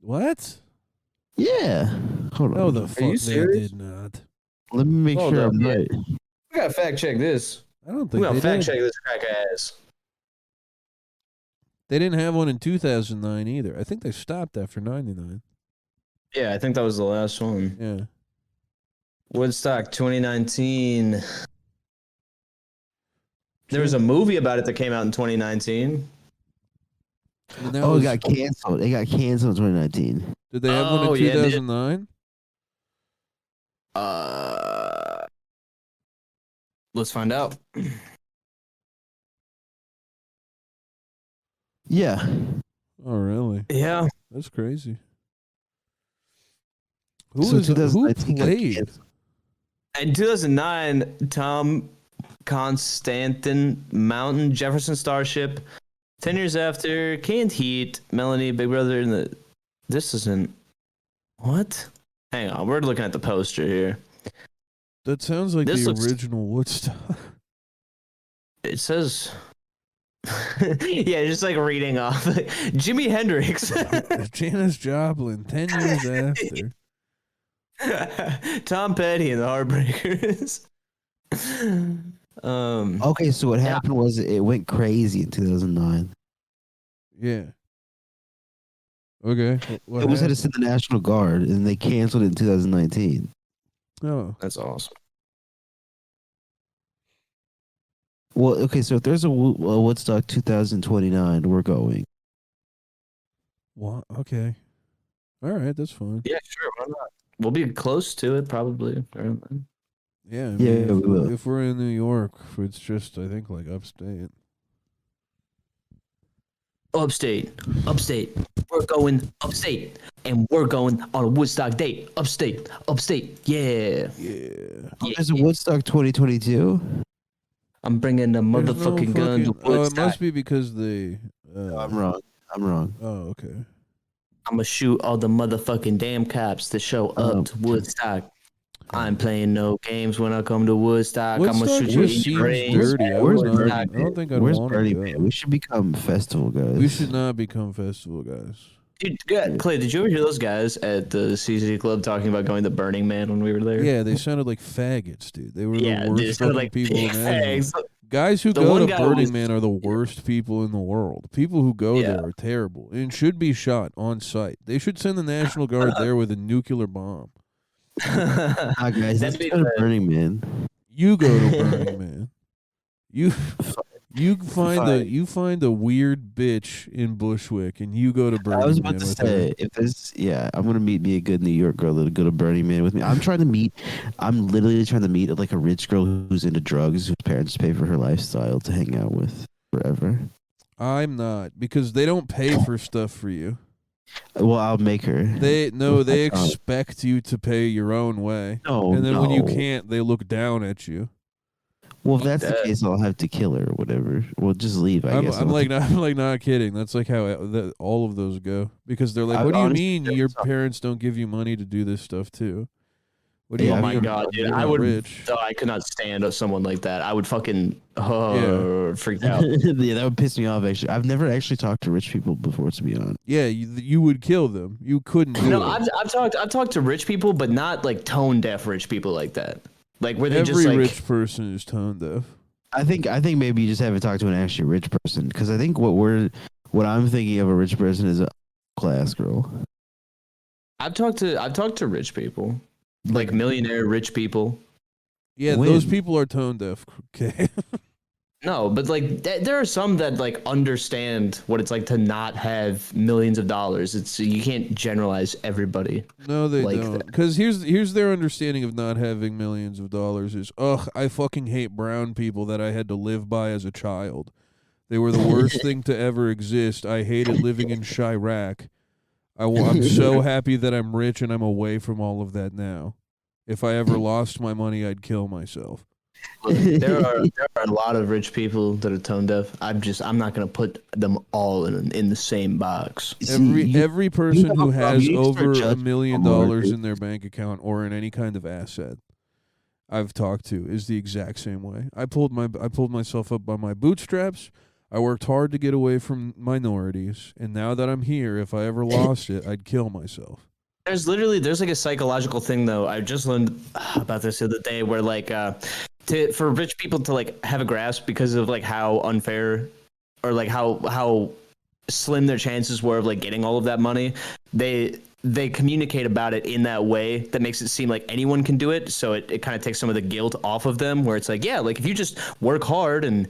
S3: What?
S1: Yeah. Hold on.
S3: No, the
S2: you
S3: fuck they
S2: serious?
S3: did not.
S1: Let me make
S2: Hold
S1: sure
S2: up,
S1: I'm
S2: yeah.
S1: right.
S2: We gotta fact check this.
S3: I don't
S2: We
S3: think
S2: gotta
S3: they
S2: fact
S3: did.
S2: check this crack ass.
S3: They didn't have one in 2009 either. I think they stopped after 99.
S2: Yeah, I think that was the last one.
S3: Yeah.
S2: Woodstock 2019. There was a movie about it that came out in 2019.
S3: And that
S1: Oh,
S3: was,
S1: it got canceled. It got canceled in 2019.
S3: did they have one
S2: Oh,
S3: in
S2: yeah, they did.
S3: 2009?
S2: Let's find out.
S1: Yeah.
S3: Oh, really?
S2: Yeah.
S3: That's crazy.
S1: So
S3: Who
S1: 2019 got
S3: played?
S1: canceled.
S2: In 2009, Tom Constantin, Mountain, Jefferson Starship. 10 years after, Canned Heat, Melanie, Big Brother, and the. This isn't. What? Hang on, we're looking at the poster here.
S3: That sounds like
S2: This
S3: the
S2: looks-
S3: original Woodstock.
S2: It says. Yeah, just like reading off. Jimi Hendrix.
S3: Janis Joplin, 10 years after.
S2: Tom Petty and the Heartbreakers.
S1: Okay, so what happened was it went crazy in 2009.
S3: Yeah. Okay. What
S1: It was
S3: happened?
S1: headed to the National Guard, and they canceled it in 2019.
S3: Oh.
S2: That's awesome.
S1: Well, okay, so if there's a Woodstock 2029, we're going.
S3: What? Okay. All right, that's fine.
S2: Yeah, sure. Why not? We'll be close to it, probably. around then.
S3: Yeah, I mean,
S1: Yeah,
S3: if,
S1: we will.
S3: if we're in New York, it's just, I think, like upstate.
S2: Upstate. We're going upstate. And we're going on a Woodstock date. Upstate. Yeah.
S3: Yeah.
S1: There's a Woodstock 2022.
S2: I'm bringing the
S3: There's no
S2: motherfucking gun to
S3: fucking- Oh, it
S2: Woodstock.
S3: must be because they.
S1: I'm wrong.
S3: Oh, okay.
S2: I'm gonna shoot all the motherfucking damn cops that show up to Woodstock. I'm playing no games when I come to Woodstock. I'm gonna
S3: Woodstock
S2: shoot you
S3: just
S2: in your
S3: seems
S2: brains.
S3: dirty. I
S1: Where's
S3: don't
S1: Bernie
S3: I don't think I'd
S1: Where's
S3: want
S1: Bernie
S3: to
S1: Man?
S3: go.
S1: We should become festival guys.
S3: We should not become festival guys.
S2: Dude, Clay, did you ever hear those guys at the CC Club talking about going to Burning Man when we were there?
S3: Yeah, they sounded like faggots, dude. They were
S2: Yeah,
S3: the
S2: dude, it
S3: worst
S2: sounded
S3: fucking
S2: like
S3: people
S2: big
S3: imaginable.
S2: fags.
S3: Guys who
S2: The
S3: go
S2: one
S3: to
S2: guy
S3: Burning
S2: was-
S3: Man are the worst people in the world. People who go
S2: Yeah.
S3: there are terrible and should be shot on sight. They should send the National Guard there with a nuclear bomb.
S1: Ah, guys,
S2: That'd
S1: let's
S2: be
S1: go to
S2: the-
S1: Burning Man.
S3: You go to Burning Man. You You find a weird bitch in Bushwick, and you go to
S1: I was
S3: Burning
S1: about
S3: Man
S1: to
S3: with
S1: say,
S3: her.
S1: if there's, yeah, I'm gonna meet me a good New York girl that'll go to Burning Man with me. I'm literally trying to meet like a rich girl who's into drugs, whose parents pay for her lifestyle to hang out with forever.
S3: I'm not, because they don't pay for stuff for you.
S1: Well, I'll make her.
S3: They
S1: Uh,
S3: expect you to pay your own way,
S1: no,
S3: and then when you
S1: no.
S3: can't, they look down at you.
S1: Well, if
S2: Fuck
S1: that's the
S2: that.
S1: case, I'll have to kill her or whatever. Well, just leave, I guess.
S3: I'm like not kidding. That's like how all of those go, because they're like,
S1: I
S3: "What do you
S1: honestly
S3: mean
S1: don't
S3: your
S1: talk-
S3: parents don't give you money to do this stuff too? What do
S1: Yeah,
S3: you
S2: Oh
S1: I've
S2: my
S3: mean
S1: never
S2: god, dude,
S3: you're
S2: I
S3: not
S2: would.
S3: rich?"
S2: Oh, I could not stand someone like that. I would fucking
S3: Yeah.
S2: freak out.
S1: Yeah, that would piss me off. Actually, I've never actually talked to rich people before, to be honest.
S3: Yeah, you would kill them. You couldn't do
S2: No,
S3: it.
S2: I've talked to rich people, but not like tone deaf rich people like that. Like where they just
S3: Every
S2: like
S3: rich person is tone deaf.
S1: I think maybe you just haven't talked to an actually rich person, because I think what I'm thinking of a rich person is a class girl.
S2: I've talked to rich people, like millionaire rich people.
S3: Yeah,
S1: When?
S3: those people are tone deaf. Okay.
S2: No, but like there are some that like understand what it's like to not have millions of dollars. It's you can't generalize everybody.
S3: No, they
S2: Like
S3: don't.
S2: that.
S3: Because here's their understanding of not having millions of dollars is, ugh, I fucking hate brown people that I had to live by as a child. They were the worst thing to ever exist. I hated living in Chirac. I'm so happy that I'm rich and I'm away from all of that now. If I ever lost my money, I'd kill myself.
S2: There are a lot of rich people that are tone deaf. I'm not gonna put them all in the same box.
S3: Every person
S1: have a
S3: who
S1: problem.
S3: has
S1: You need to start
S3: over $1
S1: judging
S3: million
S1: people more, dude.
S3: in their bank account or in any kind of asset I've talked to is the exact same way. I pulled myself up by my bootstraps. I worked hard to get away from minorities, and now that I'm here, if I ever lost it, I'd kill myself.
S2: There's like a psychological thing though. I just learned about this the other day where like for rich people to like have a grasp because of like how unfair or like how slim their chances were of like getting all of that money. They communicate about it in that way that makes it seem like anyone can do it. So it kind of takes some of the guilt off of them where it's like, yeah, like if you just work hard and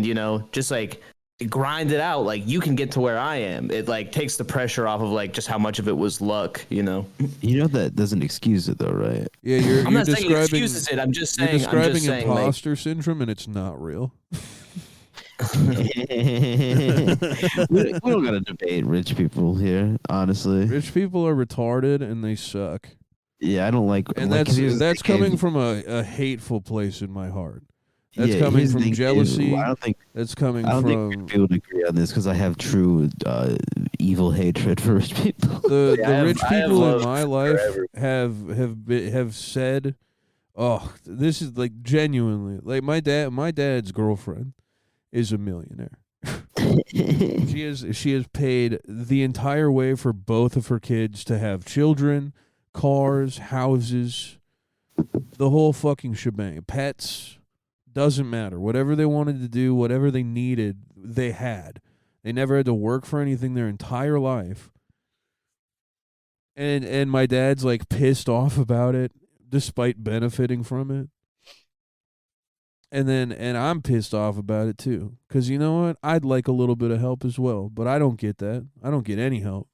S2: you know, just like grind it out, like you can get to where I am. It like takes the pressure off of like just how much of it was luck, you know.
S1: You know that doesn't excuse it though, right?
S3: Yeah,
S2: I'm not saying it excuses it. I'm just saying.
S3: You're describing
S2: like,
S3: imposter syndrome, and it's not real.
S1: We don't gotta debate rich people here, honestly.
S3: Rich people are retarded and they suck.
S1: Yeah, I don't like.
S3: And
S1: like, 'cause here's the
S3: that's
S1: thing,
S3: coming from a hateful place in my heart. That's
S1: yeah,
S3: coming
S1: here's the
S3: from
S1: thing,
S3: jealousy.
S1: I don't think.
S3: That's coming
S1: I don't think
S3: from
S1: people would agree on this because I have true evil hatred for rich people.
S3: the
S2: Yeah, I
S3: rich
S2: have
S3: people in
S2: loved
S3: my life
S2: forever.
S3: have said, "Oh, this is like genuinely like my dad's girlfriend is a millionaire. She has paid the entire way for both of her kids to have children, cars, houses, the whole fucking shebang. Pets, doesn't matter. Whatever they wanted to do, whatever they needed, they had. They never had to work for anything their entire life. And my dad's like pissed off about it despite benefiting from it. And I'm pissed off about it too. Cause you know what? I'd like a little bit of help as well, but I don't get that. I don't get any help.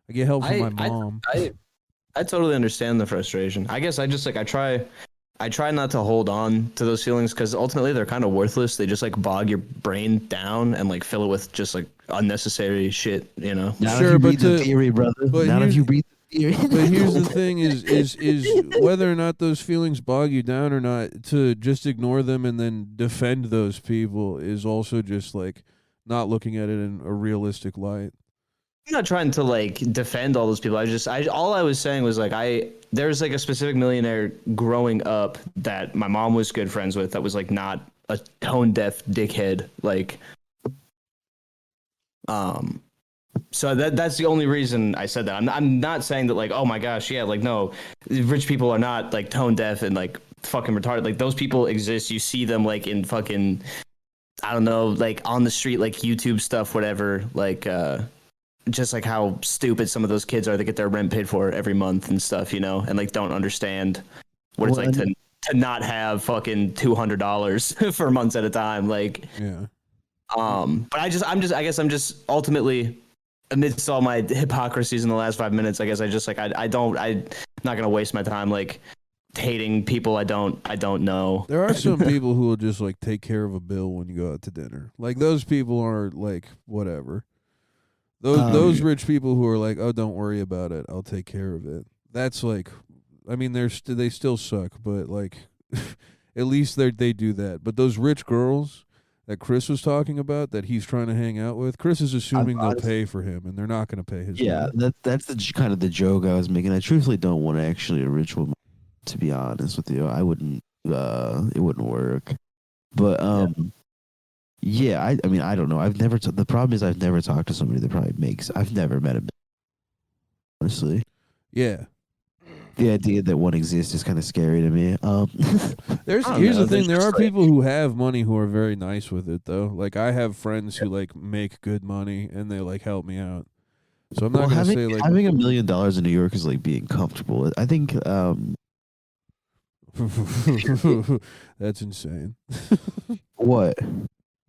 S3: I get help from my mom.
S2: I totally understand the frustration. I guess I just like I try not to hold on to those feelings because ultimately they're kind of worthless. They just like bog your brain down and like fill it with just like unnecessary shit, you know.
S1: Not
S3: Sure,
S1: if you
S3: but
S1: read the theory, brother.
S3: but
S1: Not if
S3: here's-
S1: you read the theory.
S3: But here's the thing is whether or not those feelings bog you down or not, to just ignore them and then defend those people is also just like not looking at it in a realistic light.
S2: I'm not trying to like defend all those people. All I was saying was like there's like a specific millionaire growing up that my mom was good friends with that was like not a tone deaf dickhead like so that's the only reason I said that. I'm not saying that like, oh my gosh, yeah, like no, rich people are not like tone deaf and like fucking retarded. Like those people exist. You see them like in fucking I don't know, like on the street, like YouTube stuff, whatever, like just like how stupid some of those kids are that get their rent paid for every month and stuff, you know, and like don't understand what it's like to not have fucking $200 for months at a time. Like,
S3: Yeah.
S2: but I guess I'm just ultimately, amidst all my hypocrisies in the last 5 minutes, I guess I'm not gonna waste my time like hating people I don't know.
S3: There are some people who will just like take care of a bill when you go out to dinner. Like those people are like whatever. Those rich people who are like, oh, don't worry about it, I'll take care of it. That's like, I mean, they still suck, but like, at least they do that. But those rich girls that Chris was talking about, that he's trying to hang out with, Chris is assuming they'll pay for him, and they're not going to pay his.
S1: Yeah,
S3: money.
S1: that's the kind of the joke I was making. I truthfully don't want actually a rich woman. To be honest with you, I wouldn't. It wouldn't work. But yeah, I mean, I don't know. I've never. The problem is, I've never talked to somebody that probably makes. I've never met him. Honestly,
S3: Yeah.
S1: the idea that one exists is kind of scary to me.
S3: Here's the thing: there are people who have money who are very nice with it, though. Like I have friends who like make good money and they like help me out. So I'm not gonna say like
S1: having $1 million in New York is like being comfortable. I think.
S3: That's insane.
S1: What?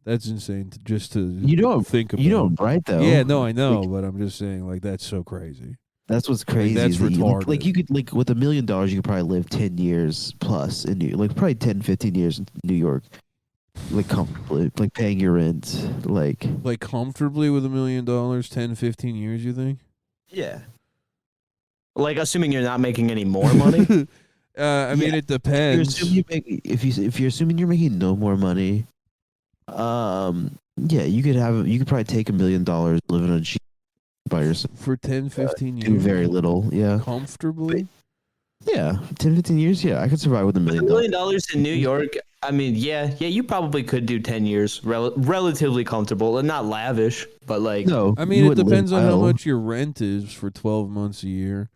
S3: That's insane just to
S1: You don't
S3: think about.
S1: You don't, right? Though.
S3: Yeah, no, I know, but I'm just saying, like, that's so crazy.
S1: That's what's crazy.
S3: That's retarded.
S1: Like you could, like, with $1 million, you could probably live 10 years plus in New, like probably 10, 15 years in New York, like comfortably, like paying your rent, like
S3: comfortably with $1 million, 10, 15 years. You think?
S1: Yeah.
S2: Like, assuming you're not making any more money.
S3: I mean, it depends.
S1: If you're assuming you're making no more money, yeah, you could probably take $1 million, live in a Jeep by yourself
S3: for 10, 15 years.
S1: Do very little, yeah.
S3: Comfortably.
S1: Yeah, 10, 15 years. Yeah, I could survive with $1 million.
S2: $1 million in New York. I mean, yeah, you probably could do 10 years, relatively comfortable and not lavish, but like.
S1: No,
S3: I mean, it depends on how much your rent is for 12 months a year,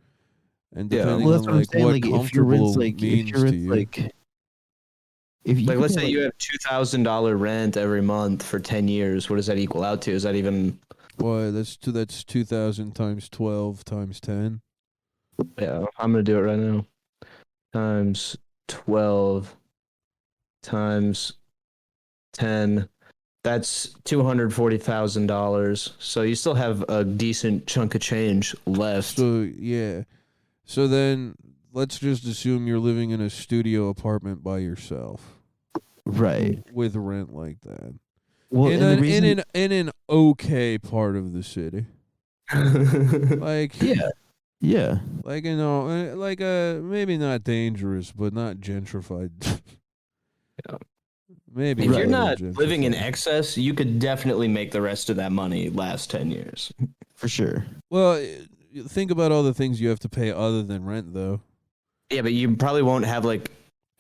S3: and depending on like what comfortable means to you.
S1: Like, if you
S2: let's say you have $2,000 rent every month for 10 years, what does that equal out to? Is that even?
S3: Boy, that's 2,000 times 12 times 10.
S2: Yeah, I'm gonna do it right now. Times 12 times 10. That's $240,000. So you still have a decent chunk of change left.
S3: So yeah. So then let's just assume you're living in a studio apartment by yourself.
S1: Right.
S3: With rent like that.
S1: Well,
S3: in an okay part of the city. Like
S1: yeah.
S3: Like, you know, like maybe not dangerous, but not gentrified.
S2: Yeah.
S3: Maybe
S2: if you're not living in excess, you could definitely make the rest of that money last 10 years.
S1: For sure.
S3: Well, think about all the things you have to pay other than rent, though.
S2: Yeah, but you probably won't have like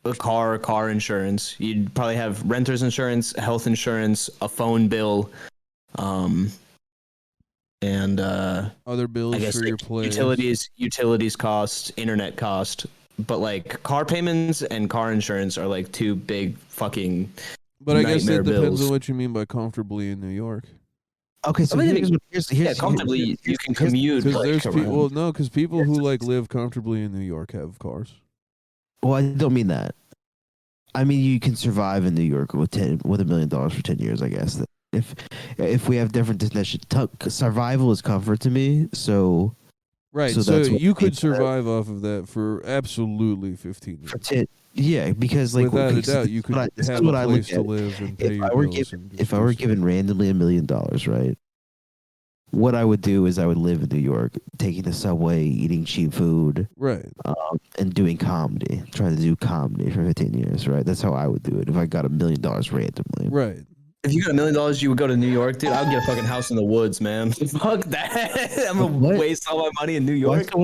S2: a car insurance. You'd probably have renter's insurance, health insurance, a phone bill, and
S3: other bills
S2: I guess,
S3: for
S2: like,
S3: your place.
S2: utilities cost, internet cost. But like car payments and car insurance are like two big fucking.
S3: But I guess it depends
S2: bills.
S3: on what you mean by comfortably in New York.
S1: Okay, so here's
S2: comfortably you can commute.
S3: Because there's people. No, because people who like live comfortably in New York have cars.
S1: Well, I don't mean that. I mean you can survive in New York with $1 million for 10 years. I guess if we have different definitions, survival is comfort to me. So.
S3: Right, so you could survive off of that for absolutely 15 years.
S1: For 10, yeah, because like
S3: without a doubt, you could have a place to live and pay your bills.
S1: If I were given randomly $1 million, right? What I would do is I would live in New York, taking the subway, eating cheap food,
S3: right,
S1: and doing comedy, trying to do comedy for 15 years, right? That's how I would do it if I got $1 million randomly,
S3: right.
S2: If you got $1 million, you would go to New York, dude. I'd get a fucking house in the woods, man. Fuck that. I'm gonna waste all my money in New York.
S1: I still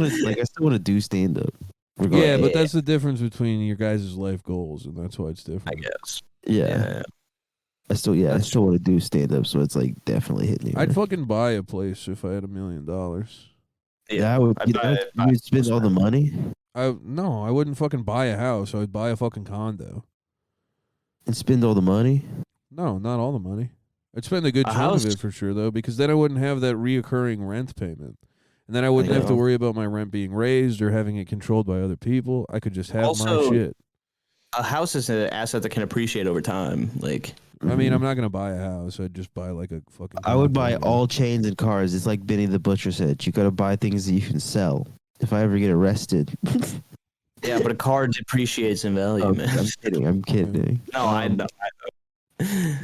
S1: want to do stand up.
S3: Yeah, but that's the difference between your guys' life goals, and that's why it's different.
S2: I guess.
S1: Yeah. I still want to do stand up, so it's like definitely hitting me.
S3: I'd fucking buy a place if I had $1 million.
S1: Yeah, I would. You would spend all the money.
S3: No, I wouldn't fucking buy a house. I would buy a fucking condo.
S1: And spend all the money?
S3: No, not all the money. I'd spend a good chunk of it for sure, though, because then I wouldn't have that reoccurring rent payment. And then I wouldn't have to worry about my rent being raised or having it controlled by other people. I could just have my shit.
S2: a house is an asset that can appreciate over time. Like,
S3: I mean, I'm not gonna buy a house. I'd just buy like a fucking.
S1: I would buy
S3: condo.
S1: all chains and cars. It's like Benny the Butcher said. You gotta buy things that you can sell. If I ever get arrested.
S2: yeah, but a car depreciates in value,
S1: Oh,
S2: man.
S1: I'm kidding. I'm kidding.
S2: No, I know.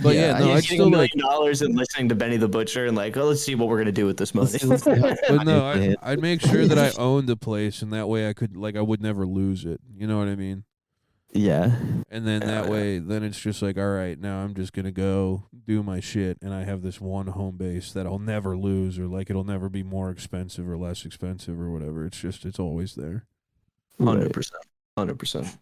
S3: But yeah, no, I'd
S2: getting
S3: still
S2: $1
S3: like.
S2: million and listening to Benny the Butcher and like, oh, let's see what we're gonna do with this money.
S1: Let's see how
S3: But no,
S1: man.
S3: I'd make sure that I owned a place, and that way I could I would never lose it. You know what I mean?
S1: Yeah.
S3: And then that way, then it's just like, all right, now I'm just gonna go do my shit, and I have this one home base that I'll never lose, or like it'll never be more expensive or less expensive or whatever. It's just it's always there.
S2: 100%. 100%.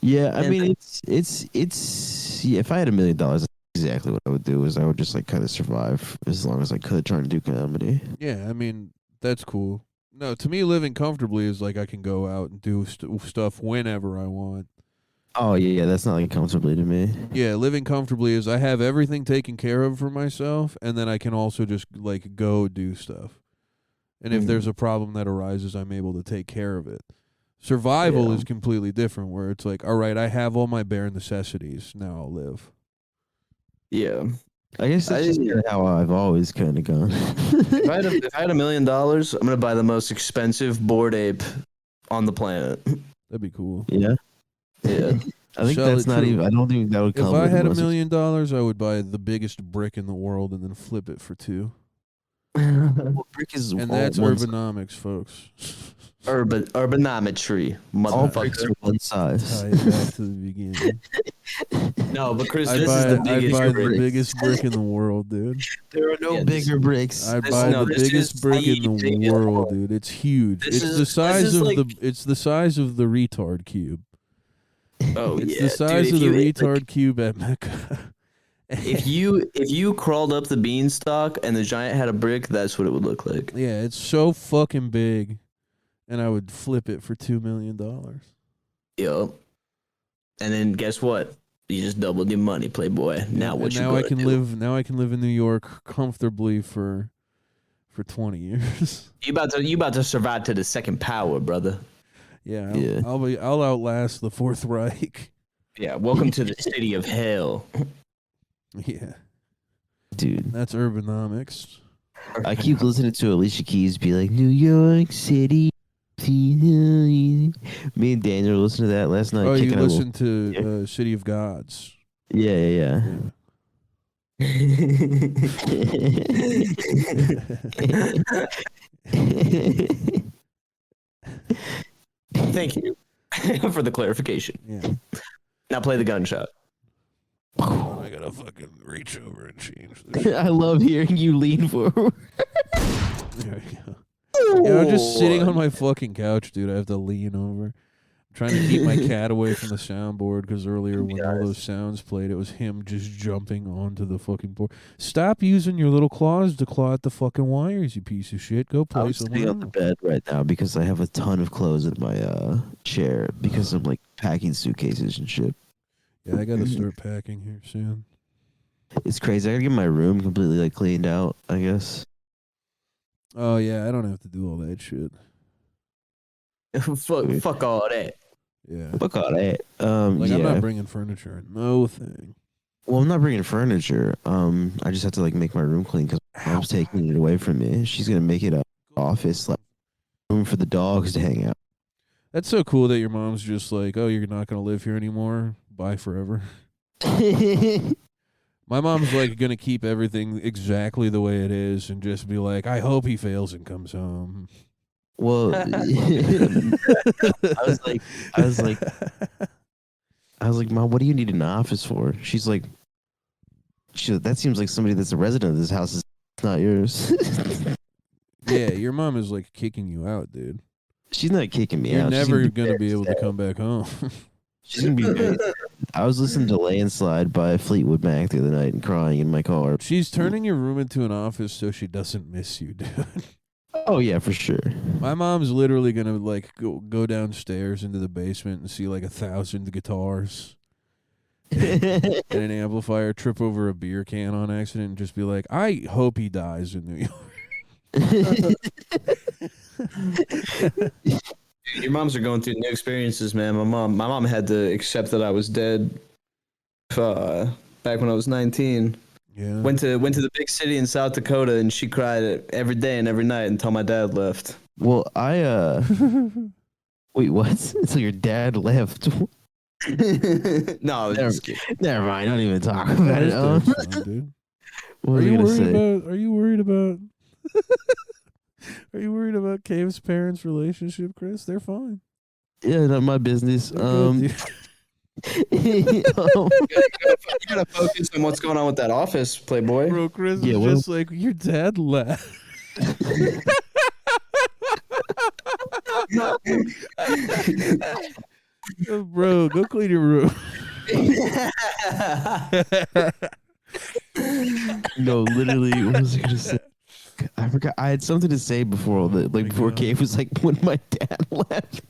S1: Yeah, I
S2: And
S1: mean it's yeah, if I had $1 million, that's exactly what I would do is I would just like kind of survive as long as I could trying to do comedy.
S3: Yeah, I mean that's cool. No, to me, living comfortably is like I can go out and do stuff whenever I want.
S1: Oh yeah, that's not like comfortably to me.
S3: Yeah, living comfortably is I have everything taken care of for myself, and then I can also just like go do stuff. And if there's a problem that arises, I'm able to take care of it. Survival
S1: Yeah.
S3: is completely different, where it's like, all right, I have all my bare necessities. Now I'll live.
S2: yeah,
S1: I guess that's just kinda how I've always kind of gone.
S2: if I had $1 million, I'm gonna buy the most expensive bored ape on the planet.
S3: That'd be cool.
S1: Yeah,
S2: Yeah,
S1: I think
S3: Sell
S1: that's
S3: it
S1: not
S3: to-
S1: even. I don't think that would
S3: If
S1: come.
S3: I
S1: with the
S3: had $1
S1: most
S3: million, I would buy the biggest brick in the world and then flip it for $2.
S1: Well, brick is
S3: And
S1: all
S3: that's
S1: one
S3: urbanomics, folks.
S2: Urbanometry,
S1: All bricks
S2: motherfucker.
S1: are one size.
S3: Tie it back to the beginning.
S2: No, but Chris,
S3: I'd
S2: this
S3: buy,
S2: is the
S3: I'd
S2: biggest
S3: buy the
S2: brick.
S3: biggest brick in the world, dude.
S1: There are no
S2: Yeah, this-
S1: bigger bricks.
S3: I'd
S2: This-
S3: buy
S2: no,
S3: the
S2: this
S3: biggest
S2: is
S3: brick in
S2: the
S3: the
S2: biggest
S3: world,
S2: one.
S3: dude. It's huge.
S2: This
S3: It's
S2: is-
S3: the
S2: this
S3: size
S2: is
S3: of
S2: like-
S3: it's the size of the retard cube.
S2: Oh
S3: It's
S2: yeah,
S3: the size
S2: dude,
S3: of the
S2: if you,
S3: retard cube at Mecca.
S2: if you crawled up the beanstalk and the giant had a brick, that's what it would look like.
S3: Yeah, it's so fucking big, and I would flip it for $2 million.
S2: Yup. And then guess what? You just doubled your money, Playboy. Now what
S3: and
S2: you
S3: now I
S2: gonna
S3: can
S2: do?
S3: live. Now I can live in New York comfortably for 20 years.
S2: You about to survive to the second power, brother.
S3: Yeah,
S1: Yeah.
S3: I'll outlast the Fourth Reich.
S2: Yeah, welcome to the city of hell.
S3: Yeah,
S1: Dude,
S3: that's urbanomics.
S1: I keep listening to Alicia Keys be like, New York City. Me and Daniel listened to that last night.
S3: Oh, you
S1: kicking our
S3: listened to City of Gods.
S1: Yeah, yeah, yeah.
S2: Thank you for the clarification.
S3: Yeah.
S2: Now play the gunshot.
S3: I gotta fucking reach over and change this.
S1: I love hearing you lean forward.
S3: There we go. Yeah, I'm just sitting on my fucking couch, dude. I have to lean over. I'm trying to keep my cat away from the soundboard because earlier when all those sounds played, it was him just jumping onto the fucking board. Stop using your little claws to claw at the fucking wires, you piece of shit. Go play
S1: I'm sitting
S3: somewhere
S1: on the
S3: else.
S1: bed right now because I have a ton of clothes in my chair because I'm like packing suitcases and shit.
S3: Yeah, I gotta start packing here soon.
S1: It's crazy. I gotta get my room completely like cleaned out, I guess.
S3: Oh yeah, I don't have to do all that shit.
S2: fuck all that.
S3: Yeah.
S1: Fuck all that.
S3: Like
S1: yeah.
S3: I'm not bringing furniture. No thing.
S1: Well, I'm not bringing furniture. I just have to like make my room clean because mom's taking it away from me. She's gonna make it a office, like room for the dogs to hang out.
S3: That's so cool that your mom's just like, oh, you're not gonna live here anymore. Bye forever. My mom's like gonna keep everything exactly the way it is and just be like, I hope he fails and comes home.
S1: Well, I was like, Mom, what do you need an office for? She's like, that seems like somebody that's a resident of this house is not yours.
S3: Yeah, your mom is like kicking you out, dude.
S1: She's not kicking me
S3: You're
S1: out. She's
S3: never
S1: be
S3: gonna
S1: very
S3: be able to
S1: sad.
S3: come back home.
S1: She's gonna be very sad. I was listening to Landslide by Fleetwood Mac the other night and crying in my car.
S3: She's turning your room into an office so she doesn't miss you, dude.
S1: Oh yeah, for sure.
S3: My mom's literally gonna like go downstairs into the basement and see like 1,000 guitars and an amplifier, trip over a beer can on accident, and just be like, I hope he dies in New York.
S2: Dude, Your moms are going through new experiences, man. My mom had to accept that I was dead. Back when I was 19.
S3: Yeah.
S2: Went to the big city in South Dakota, and she cried every day and every night until my dad left.
S1: Well, wait, what? So your dad left?
S2: No, I was
S1: Never,
S2: just kidding.
S1: never mind. Don't even talk about it.
S3: That's fine, dude.
S1: What was I gonna say?
S3: Are you worried about? Are you worried about Cave's parents' relationship, Chris? They're fine.
S1: Yeah, not my business.
S3: They're good, dude.
S2: You gotta focus on what's going on with that office, Playboy.
S3: Bro, Chris
S1: Yeah,
S3: is
S1: well-
S3: just like, your dad left. Bro, go clean your room.
S1: No, literally, what was I gonna say? I forgot. I had something to say before before
S3: God.
S1: Cave was like when my dad left.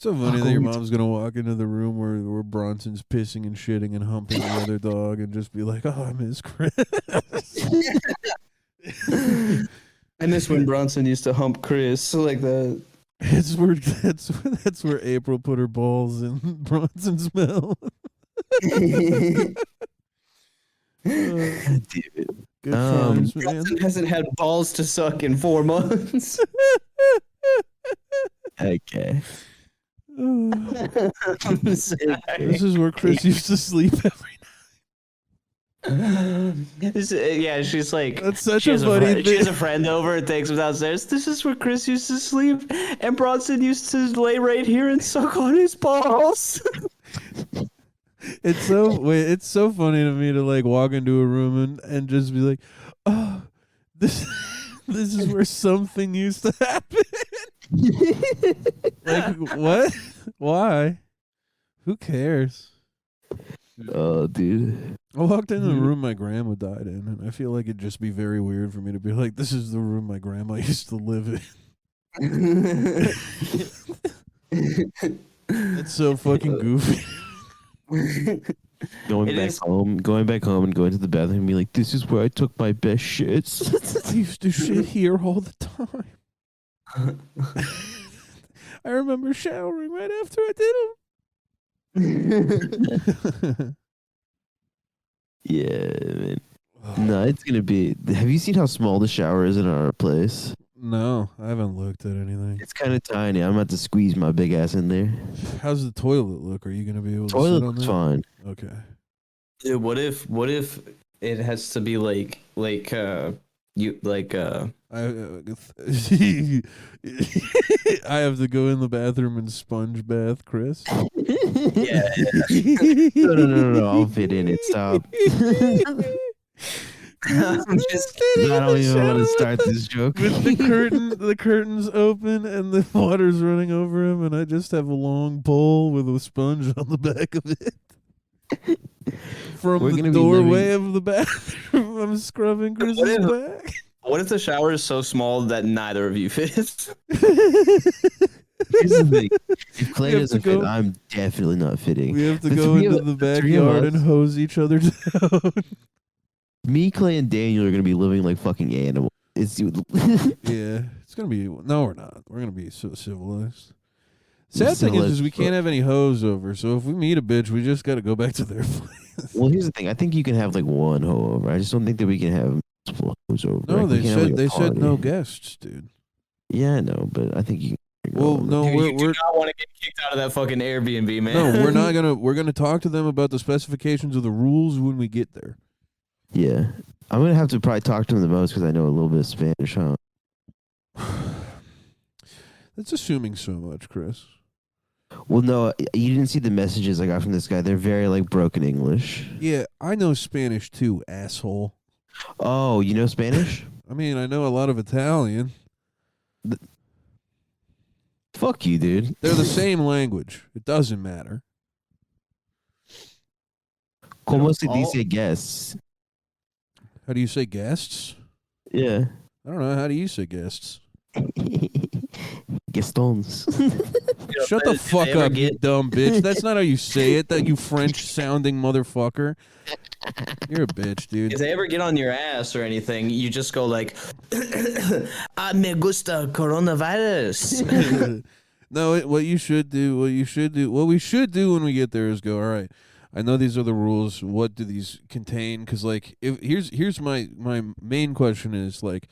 S3: So funny that your mom's gonna walk into the room where Bronson's pissing and shitting and humping the other dog and just be like, "Oh, I miss Chris."
S2: I miss when Bronson used to hump Chris like that.
S3: That's where April put her balls in Bronson's mouth.
S1: Dude.
S3: Good times, man.
S2: Bronson hasn't had balls to suck in 4 months.
S1: Okay.
S2: I'm sorry.
S3: This is where Chris used to sleep every
S2: Yeah, she's like,
S3: That's such
S2: she
S3: a
S2: has
S3: funny
S2: friend, she has
S3: thing.
S2: a friend over and takes him downstairs. This is where Chris used to sleep, and Bronson used to lay right here and suck on his balls.
S3: It's so funny to me to like walk into a room and just be like, oh, this is where something used to happen. Like what? Why? Who cares?
S1: Oh, dude.
S3: I walked into the room my grandma died in, and I feel like it'd just be very weird for me to be like, this is the room my grandma used to live in. It's so fucking goofy.
S1: Going back home and going to the bathroom and be like, this is where I took my best shits.
S3: I used to shit here all the time. I remember showering right after I did them.
S1: Yeah, man. No, it's gonna be. Have you seen how small the shower is in our place?
S3: No, I haven't looked at anything.
S1: It's kind of tiny. I'm about to squeeze my big ass in there.
S3: How's the toilet look? Are you gonna be able to
S1: Toilet
S3: sit on
S1: looks
S3: that?
S1: fine.
S3: Okay.
S2: Dude, what if it has to be like
S3: I I have to go in the bathroom and sponge bath, Chris.
S2: yeah.
S1: No. I'll fit in it. Stop.
S2: I'm just
S1: I don't even want to start this joke.
S3: With the curtains open and the water's running over him, and I just have a long pole with a sponge on the back of it. From
S1: We're
S3: the
S1: gonna be
S3: doorway of the bathroom, I'm scrubbing Chris's back.
S2: What if the shower is so small that neither of you fits?
S1: Here's the thing. If Clay
S3: have
S1: doesn't
S3: to go-
S1: fit, I'm definitely not fitting.
S3: We have to
S1: The
S3: go
S1: three
S3: into
S1: of-
S3: the
S1: the three of
S3: backyard
S1: us-
S3: and hose each other down.
S1: Me, Clay, and Daniel are gonna be living like fucking animals. It's
S3: Yeah, it's gonna be. No, we're not. We're gonna be so civilized. Sad thing is we can't have any hoes over. So if we meet a bitch, we just gotta go back to their place.
S1: Well, here's the thing. I think you can have like one hoe over. I just don't think that we can have multiple hoes over.
S3: No,
S1: Like, we
S3: they
S1: can't have,
S3: said
S1: like, a
S3: they said no
S1: party.
S3: guests, dude.
S1: Yeah, I know, but I think you. Can
S3: Well, no,
S2: Dude, you do
S3: we're
S2: not want to get kicked out of that fucking Airbnb, man.
S3: no, we're not gonna. We're gonna talk to them about the specifications of the rules when we get there.
S1: Yeah, I'm gonna have to probably talk to them the most because I know a little bit of Spanish, huh?
S3: That's assuming so much, Chris.
S1: Well, no, you didn't see the messages I got from this guy. They're very like broken English.
S3: Yeah, I know Spanish too, asshole.
S1: Oh, you know Spanish?
S3: I mean, I know a lot of Italian.
S1: Fuck you, dude.
S3: They're the same language. It doesn't matter.
S1: Como se
S2: all-
S1: dice guests?
S3: How do you say guests?
S1: Yeah.
S3: I don't know. How do you say guests?
S1: Gastons.
S3: Shut the
S2: Did they
S3: fuck
S2: ever
S3: up, you
S2: get-
S3: dumb bitch. That's not how you say it, that you French-sounding motherfucker. You're a bitch, dude.
S2: If they ever get on your ass or anything, you just go like, "Ah, me gusta coronavirus."
S3: No, what we should do when we get there is go, all right, I know these are the rules. What do these contain? Because like, if here's my main question is like,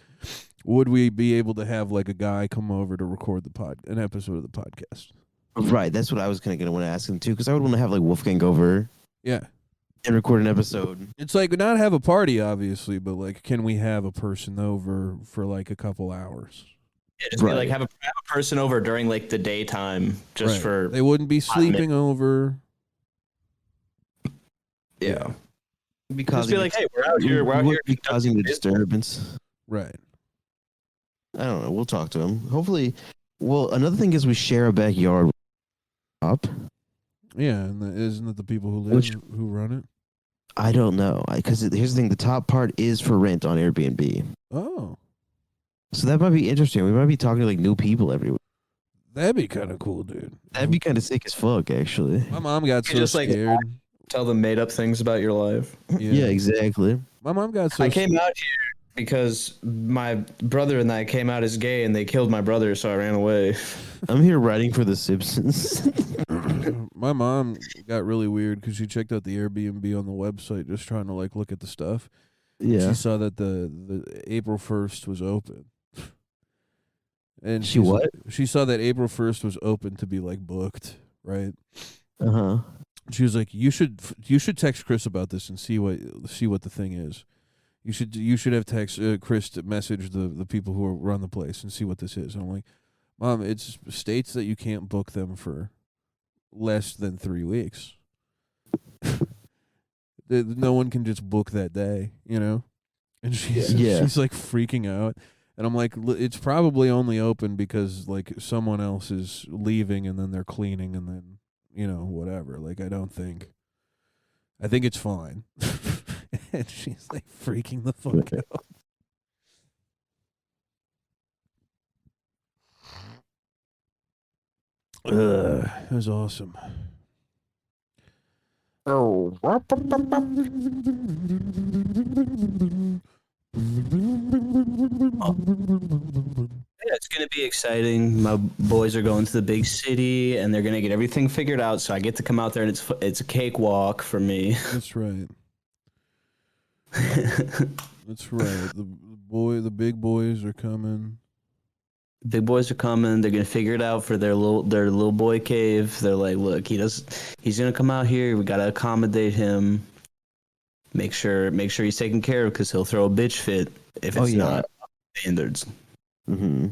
S3: would we be able to have like a guy come over to record an episode of the podcast?
S1: Right, that's what I was kind of gonna want to ask him too, because I would want to have like Wolfgang over
S3: Yeah,
S1: and record an episode.
S3: it's like not have a party, obviously, but like, can we have a person over for like a couple hours?
S2: Yeah, just be like have a person over during like the daytime, just
S3: Right.
S2: for
S3: They wouldn't be sleeping over.
S2: yeah.
S1: Because
S2: Just be like, hey, we're out here. We're out here.
S1: be causing the disturbance.
S3: Right.
S1: I don't know. We'll talk to him. Hopefully. Well, another thing is we share a backyard. Up.
S3: Yeah, and isn't it the people who who run it?
S1: I don't know, because here's the thing: the top part is for rent on Airbnb.
S3: Oh,
S1: So that might be interesting. We might be talking to like new people every week.
S3: that'd be kind of cool, dude.
S1: That'd be kind of sick as fuck, actually.
S3: My mom got so
S2: just, like,
S3: scared.
S2: Tell them made up things about your life.
S1: Yeah, exactly.
S3: My mom got so
S2: I came out here because my brother and I came out as gay and they killed my brother, so I ran away.
S1: I'm here writing for The Simpsons.
S3: My mom got really weird because she checked out the Airbnb on the website just trying to like look at the stuff.
S1: Yeah.
S3: She saw that the April 1st was open. And
S1: She what?
S3: She saw that April 1st was open to be like booked, right?
S1: Uh-huh.
S3: She was like, you should text Chris about this and see what the thing is. You should have text Chris to message the people who run the place and see what this is. And I'm like, Mom, it's states that you can't book them for less than 3 weeks. No one can just book that day, you know? And she's like freaking out. And I'm like, it's probably only open because like someone else is leaving and then they're cleaning and then, you know, whatever. Like, I think it's fine. And she's like freaking the fuck out. It was awesome.
S1: Oh.
S2: Yeah, it's gonna be exciting. My boys are going to the big city, and they're gonna get everything figured out. So I get to come out there, and it's a cakewalk for me.
S3: That's right. That's right. The big boys are coming.
S2: Big boys are coming. They're gonna figure it out for their little boy cave. They're like, look, he's gonna come out here. We gotta accommodate him. Make sure he's taken care of because he'll throw a bitch fit if it's not standards.
S1: Mm-hmm.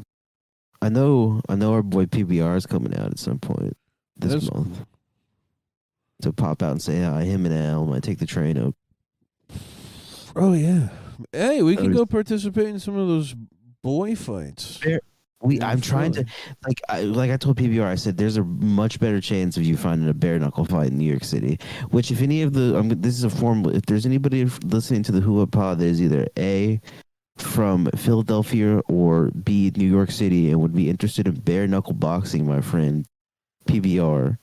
S1: I know our boy PBR is coming out at some point this month. To pop out and say hi. Him and Al might take the train up.
S3: Oh yeah. Hey, we can go participate in some of those boy fights.
S1: I'm trying to like I told PBR, I said there's a much better chance of you finding a bare knuckle fight in New York City. Which, if any of this is a formal. If there's anybody listening to the Hula Pod that is either A, from Philadelphia, or B, New York City, and would be interested in bare knuckle boxing, my friend PBR,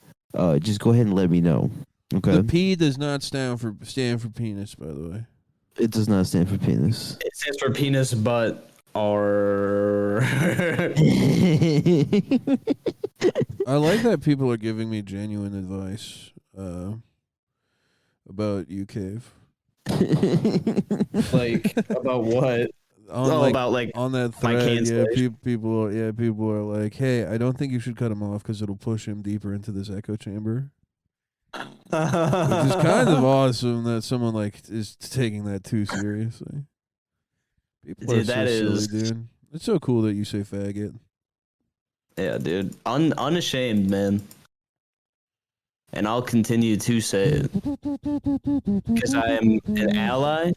S1: just go ahead and let me know. Okay.
S3: The P does not stand for penis, by the way.
S1: It does not stand for penis.
S2: It stands for penis, butt, or.
S3: I like that people are giving me genuine advice about you, Cave.
S2: Like about what?
S3: On that thread, people are like, hey, I don't think you should cut him off because it'll push him deeper into this echo chamber. Which is kind of awesome that someone like is taking that too seriously. People are so silly, dude. It's so cool that you say faggot.
S2: Yeah, dude. Unashamed, man. And I'll continue to say it. Because I am an ally.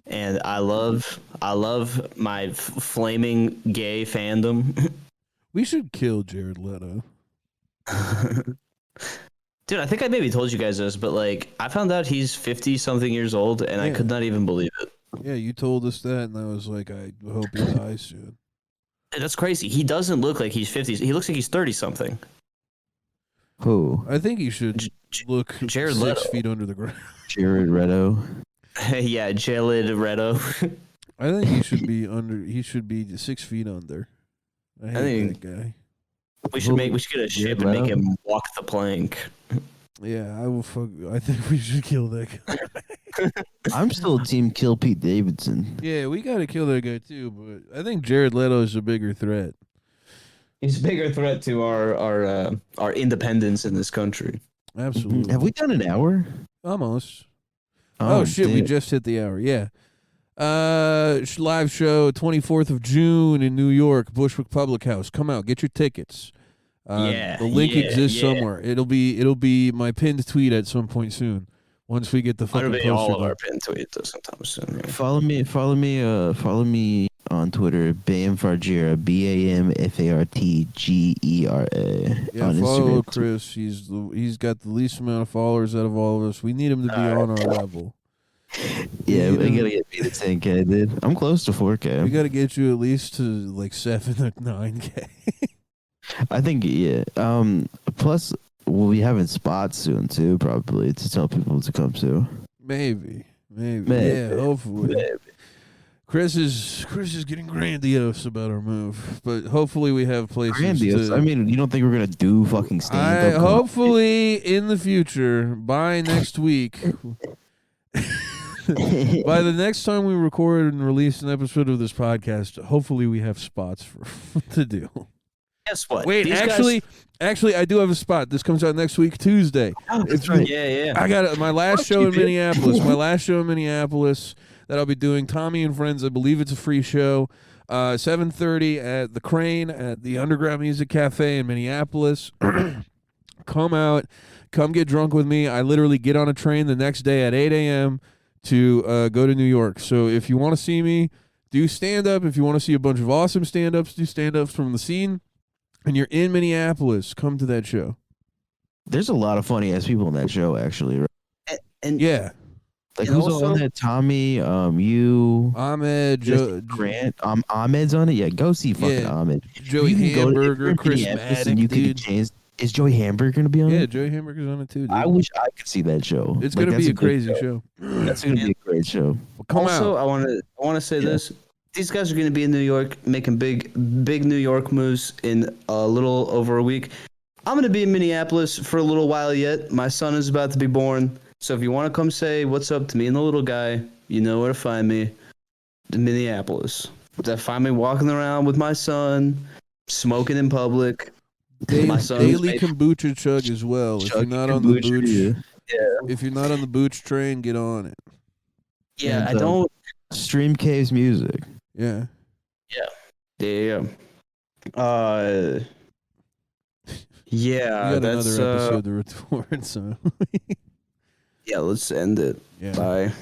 S2: And I love my flaming gay fandom.
S3: We should kill Jared Leto.
S2: Dude, I think I maybe told you guys this, but like I found out he's 50-something years old, and I could not even believe it.
S3: Yeah, you told us that, and I was like, I hope he dies soon.
S2: That's crazy. He doesn't look like he's 50. He looks like he's 30-something.
S1: Who?
S3: I think he should look
S2: Jared
S3: 6
S2: Leto.
S3: feet under the ground.
S1: Jared Leto.
S2: Yeah, Jared Leto.
S3: I think he should be under. He should be 6 feet under. I hate
S2: think-
S3: that guy.
S2: we should get a ship and make him walk the plank.
S3: Yeah, I will. I think we should kill that guy.
S1: I'm still team kill Pete Davidson.
S3: Yeah, we got to kill that guy too. But I think Jared Leto is a bigger threat.
S2: He's a bigger threat to our independence in this country.
S3: Absolutely.
S1: Have we done an hour?
S3: Almost. Oh shit, we
S1: damn.
S3: just hit the hour. Yeah. Live show 24th of June in New York, Bushwick Public House. Come out, get your tickets.
S2: Yeah,
S3: the link
S2: yeah,
S3: exists
S2: yeah.
S3: somewhere. It'll be my pinned tweet at some point soon. Once we get the
S2: It'll
S3: fucking
S2: be
S3: poster
S2: all of
S3: done.
S2: our pin tweets sometime soon. Yeah.
S1: Follow me on Twitter, Bam Fargera, BAMFARTGERA.
S3: Yeah,
S1: on
S3: follow
S1: Instagram.
S3: Chris. He's got the least amount of followers out of all of us. We need him to be on our level.
S1: Yeah,
S3: You
S1: we
S3: know-
S1: gotta get me to 10K, dude. I'm close to 4K.
S3: We got to get you at least to like 7 or 9K.
S1: I think, yeah. Plus, we'll be having spots soon too, probably to tell people to come to.
S3: Maybe.
S1: Maybe.
S3: Yeah, hopefully.
S1: Maybe.
S3: Chris is getting grandiose about our move, but hopefully we have places
S1: Grandiose.
S3: to.
S1: I mean, you don't think we're gonna do fucking stand up?
S3: Hopefully in the future, by next week, by the next time we record and release an episode of this podcast, hopefully we have spots for to do.
S2: Guess what?
S3: Wait,
S2: These
S3: actually, I do have a spot. This comes out next week, Tuesday.
S1: That's right.
S2: Yeah.
S3: I got my last
S1: Fuck
S3: show
S1: you,
S3: in
S1: dude.
S3: Minneapolis. My last show in Minneapolis that I'll be doing. Tommy and Friends. I believe it's a free show. 7:30 at the Crane at the Underground Music Cafe in Minneapolis. Come out. Come get drunk with me. I literally get on a train the next day at 8 a.m. to go to New York. So if you want to see me do stand-up, if you want to see a bunch of awesome stand-ups, do stand-ups from the scene, and you're in Minneapolis, come to that show.
S1: There's a lot of funny ass people in that show, actually. Right?
S2: And
S3: Yeah.
S1: Like
S2: And
S1: who's
S2: also-
S1: on that? Tommy, you,
S3: Ahmed,
S1: Grant, Ahmed's on it. Yeah, go see fucking
S3: Yeah.
S1: Ahmed.
S3: Joey
S1: You can go to- if you're
S3: Hamburger,
S1: in
S3: Chris
S1: Minneapolis
S3: Maddock,
S1: and you get a
S3: dude.
S1: chance. Is Joey Hamburger gonna be on
S3: Yeah,
S1: it?
S3: Joey Hamburger's on it too, dude.
S1: I wish I could see that show.
S3: It's
S1: Like,
S3: gonna
S1: that's
S3: be a
S1: good
S3: crazy show.
S1: That's gonna be a great show.
S3: Well, come
S2: also,
S3: out.
S2: I want to say
S1: Yeah.
S2: this. These guys are going to be in New York, making big New York moves in a little over a week. I'm going to be in Minneapolis for a little while yet. My son is about to be born. So if you want to come say what's up to me and the little guy, you know where to find me. In Minneapolis. Find me walking around with my son, smoking in public. My son's
S3: Daily
S2: made-
S3: kombucha chug as well. If you're
S1: Chuck
S3: not on the
S1: Kombucha,
S3: booch,
S1: yeah.
S3: if you're not on the booch train, get on it.
S2: Yeah,
S1: And,
S2: I don't.
S1: Stream Cave's music.
S3: Yeah.
S2: Yeah.
S3: We
S2: Yeah,
S3: got
S2: that's
S3: another episode to record, so
S2: yeah. Let's end it.
S3: yeah.
S2: Bye.